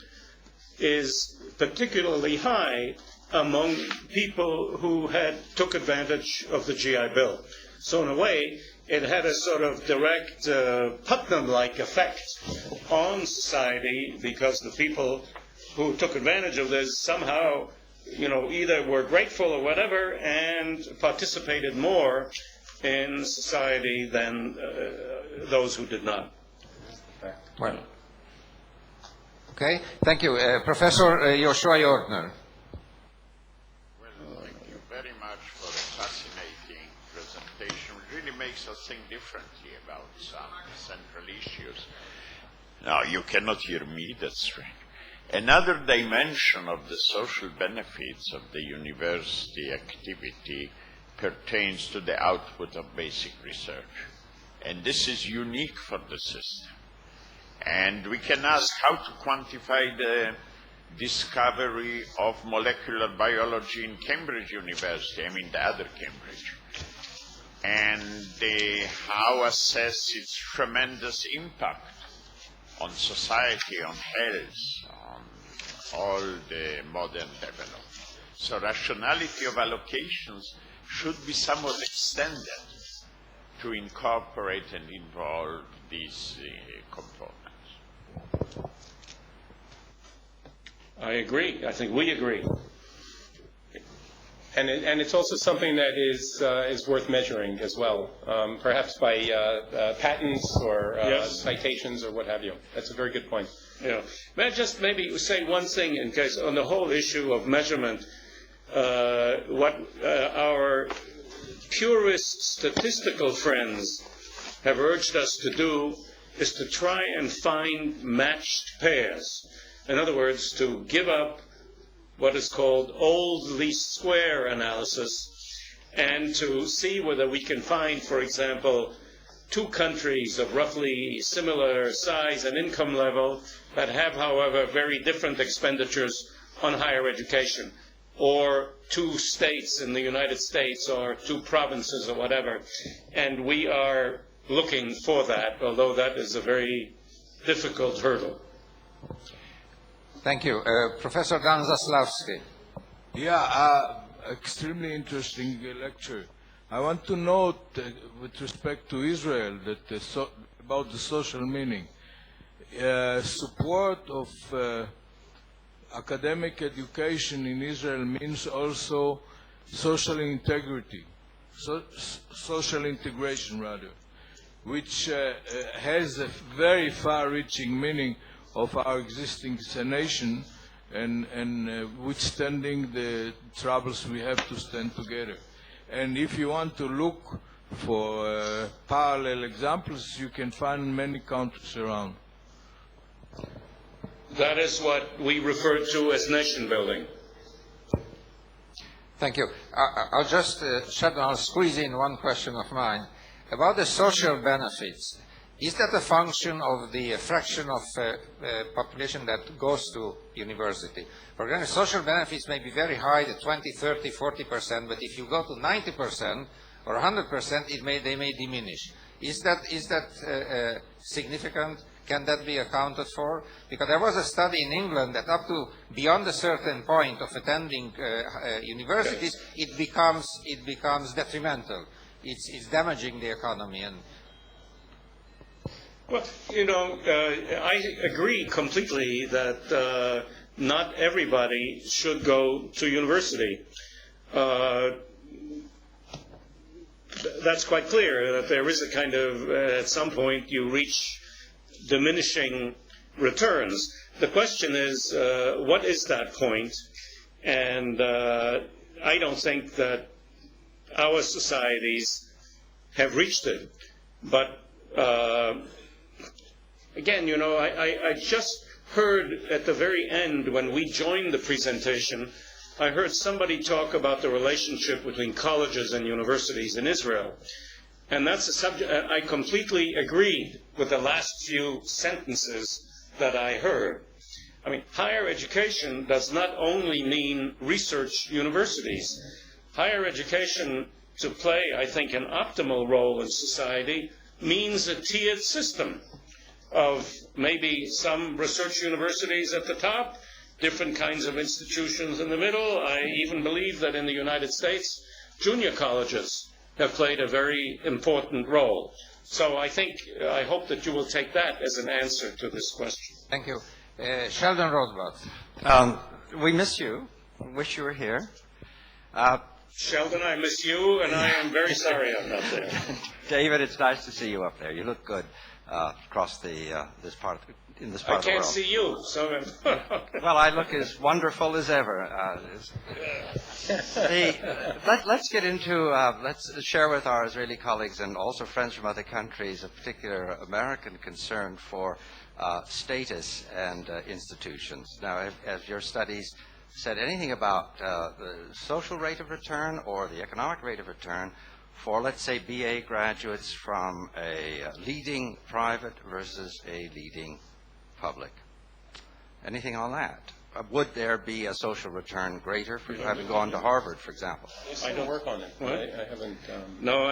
is particularly high among people who took advantage of the GI Bill. So in a way, it had a sort of direct Putnam-like effect on society, because the people who took advantage of this somehow, either were grateful or whatever and participated more in society than those who did not. Well, okay, thank you. Professor Joshua Jordner. Well, thank you very much for a fascinating presentation. It really makes us think differently about some central issues. Now, you cannot hear me, that's right. Another dimension of the social benefits of the university activity pertains to the output of basic research. And this is unique for the system. And we can ask how to quantify the discovery of molecular biology in Cambridge University, the other Cambridge, and how assess its tremendous impact on society, on health, on all the modern development. So rationality of allocations should be somewhat extended to incorporate and involve these components. I agree. I think we agree. And it's also something that is worth measuring as well, perhaps by patents or citations or what have you. That's a very good point. Yeah. May I just maybe say one thing in case on the whole issue of measurement? What our purist statistical friends have urged us to do is to try and find matched pairs. In other words, to give up what is called old least square analysis and to see whether we can find, for example, two countries of roughly similar size and income level that have, however, very different expenditures on higher education, or two states in the United States, or two provinces, or whatever. And we are looking for that, although that is a very difficult hurdle. Thank you. Professor Dan Zaslavsky. Yeah, extremely interesting lecture. I want to note, with respect to Israel, that about the social meaning. Support of academic education in Israel means also social integrity, social integration rather, which has a very far-reaching meaning of our existing as a nation and withstanding the troubles we have to stand together. And if you want to look for parallel examples, you can find many countries around. That is what we refer to as nation building. Thank you. I'll just I'll squeeze in one question of mine. About the social benefits, is that a function of the fraction of population that goes to university? For example, social benefits may be very high, the 20, 30, 40%, but if you go to 90% or 100%, they may diminish. Is that significant? Can that be accounted for? Because there was a study in England that up to beyond a certain point of attending universities, it becomes detrimental. It's damaging the economy. And well, I agree completely that not everybody should go to university. That's quite clear, that there is a kind of, at some point you reach diminishing returns. The question is, what is that point? And I don't think that our societies have reached it. But again, you know, I just heard at the very end, when we joined the presentation, I heard somebody talk about the relationship between colleges and universities in Israel. And that's a subject, I completely agreed with the last few sentences that I heard. I mean, higher education does not only mean research universities. Higher education, to play, I think, an optimal role in society, means a tiered system of maybe some research universities at the top, different kinds of institutions in the middle. I even believe that in the United States, junior colleges have played a very important role. So I hope that you will take that as an answer to this question. Thank you. Sheldon Roosevelt. We miss you. Wish you were here. Sheldon, I miss you, and I am very sorry I'm not there. David, it's nice to see you up there. You look good across this part of the world. I can't see you, so... Well, I look as wonderful as ever. Let's get into, let's share with our Israeli colleagues and also friends from other countries a particular American concern for status and institutions. Now, have your studies said anything about the social rate of return or the economic rate of return for, let's say, BA graduates from a leading private versus a leading public? Anything on that? Would there be a social return greater for having gone to Harvard, for example? I don't work on it. I haven't... No,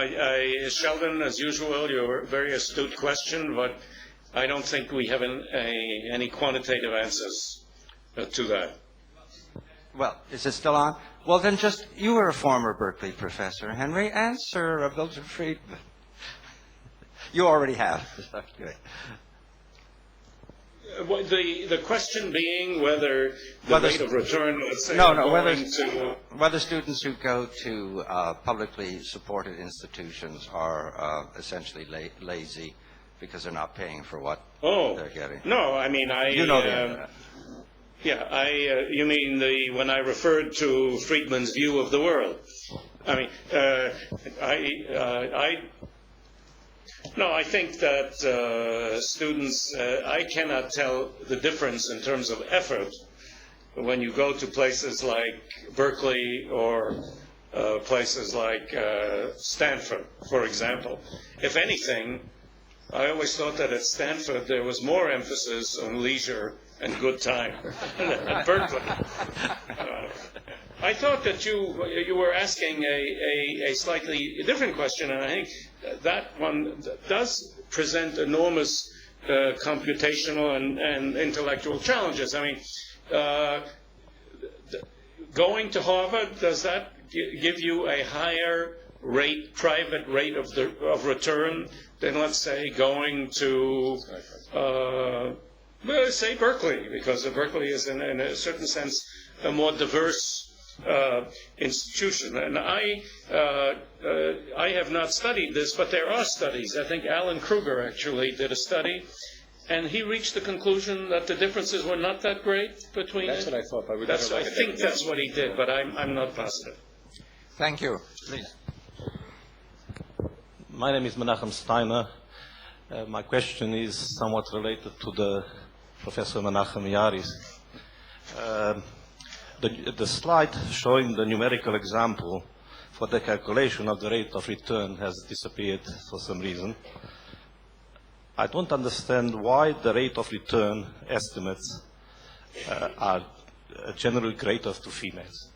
Sheldon, as usual, you're a very astute question, but I don't think we have any quantitative answers to that. Well, is it still on? Well, then you were a former Berkeley professor, Henry. Answer Milton Friedman. You already have. Good. The question being whether the rate of return, let's say, whether students who go to publicly supported institutions are essentially lazy because they're not paying for what they're getting. No, I mean, you know the answer. Yeah, you mean when I referred to Friedman's view of the world? I mean, I think that students, I cannot tell the difference in terms of effort when you go to places like Berkeley or places like Stanford, for example. If anything, I always thought that at Stanford there was more emphasis on leisure and good time than at Berkeley. I thought that you were asking a slightly different question, and I think that one does present enormous computational and intellectual challenges. I mean, going to Harvard, does that give you a higher private rate of return than, let's say, going to say Berkeley, because Berkeley is in a certain sense a more diverse institution. And I have not studied this, but there are studies. I think Alan Kruger actually did a study, and he reached the conclusion that the differences were not that great between. That's what I thought. I think that's what he did, but I'm not positive. Thank you. Please. My name is Menachem Steiner. My question is somewhat related to the Professor Menachem Yaris. The slide showing the numerical example for the calculation of the rate of return has disappeared for some reason. I don't understand why the rate of return estimates are generally greater to females.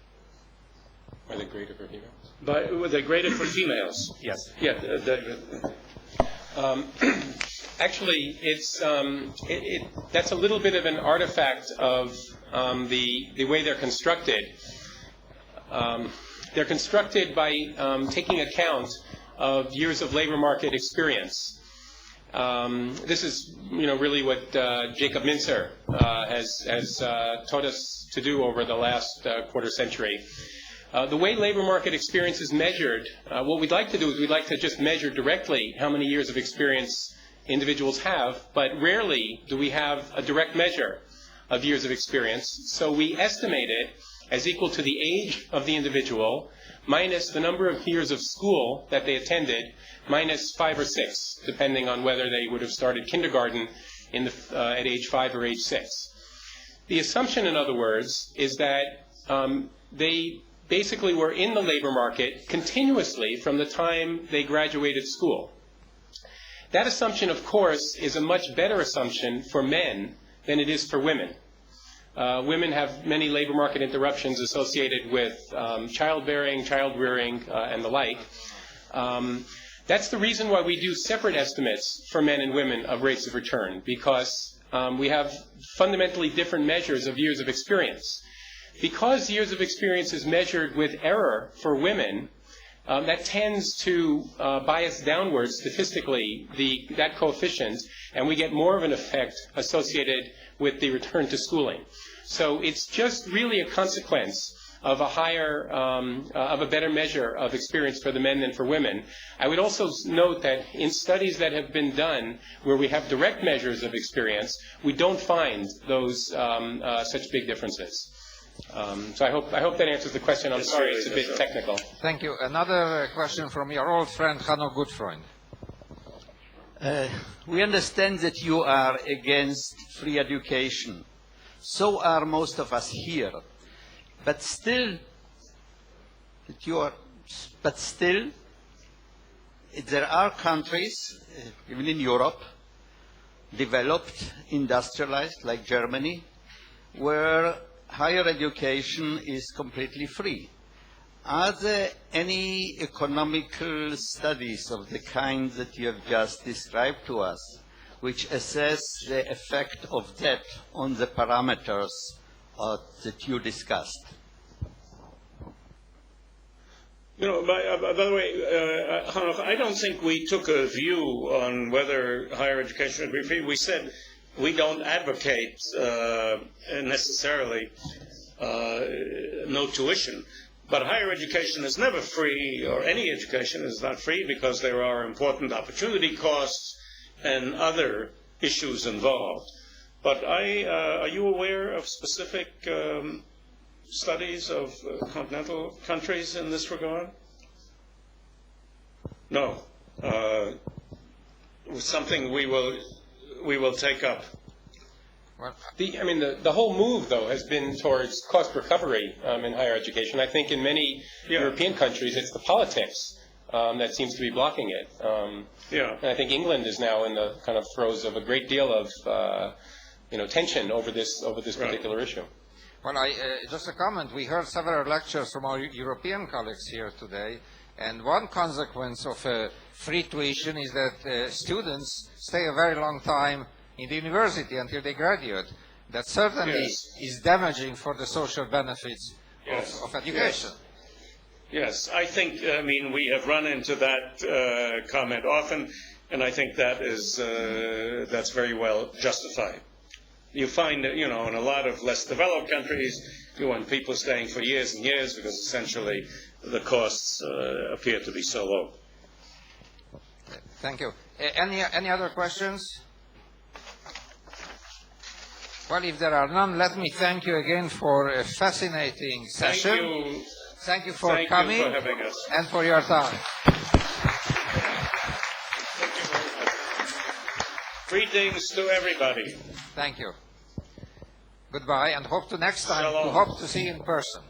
Are they greater for females? Were they graded for females? Yes. Yeah. Actually, it's that's a little bit of an artifact of the way they're constructed. They're constructed by taking account of years of labor market experience. This is, really what Jacob Mincer has taught us to do over the last quarter century. The way labor market experience is measured, what we'd like to do is we'd like to just measure directly how many years of experience individuals have, but rarely do we have a direct measure of years of experience. So we estimate it as equal to the age of the individual minus the number of years of school that they attended, minus 5 or 6, depending on whether they would have started kindergarten at age 5 or age 6. The assumption, in other words, is that they basically were in the labor market continuously from the time they graduated school. That assumption, of course, is a much better assumption for men than it is for women. Women have many labor market interruptions associated with childbearing, child-rearing, and the like. That's the reason why we do separate estimates for men and women of rates of return, because we have fundamentally different measures of years of experience. Because years of experience is measured with error for women, that tends to bias downwards statistically that coefficient, and we get more of an effect associated with the return to schooling. So it's just really a consequence of a better measure of experience for the men than for women. I would also note that in studies that have been done where we have direct measures of experience, we don't find those such big differences. So I hope that answers the question. I'm sorry, it's a bit technical. Thank you. Another question from your old friend, Hanno Gutfreund. We understand that you are against free education. So are most of us here. But still, there are countries, even in Europe, developed, industrialized, like Germany, where higher education is completely free. Are there any economical studies of the kind that you have just described to us which assess the effect of that on the parameters that you discussed? By the way, Hanoch, I don't think we took a view on whether higher education should be free. We said we don't advocate necessarily no tuition, but higher education is never free, or any education is not free, because there are important opportunity costs and other issues involved. But are you aware of specific studies of continental countries in this regard? No. Something we will take up. The whole move, though, has been towards cost recovery in higher education. I think in many European countries, it's the politics that seems to be blocking it. And I think England is now in the kind of throes of a great deal of tension over this particular issue. Well, just a comment. We heard several lectures from our European colleagues here today, and one consequence of free tuition is that students stay a very long time in the university until they graduate. That certainly is damaging for the social benefits of education. Yes, I think, we have run into that comment often, and I think that's very well justified. You find that, in a lot of less developed countries, you want people staying for years and years because essentially the costs appear to be so low. Thank you. Any other questions? Well, if there are none, let me thank you again for a fascinating session. Thank you for coming for having us. And for your time. Greetings to everybody. Thank you. Goodbye, and hope to next time. Shalom. Hope to see you in person.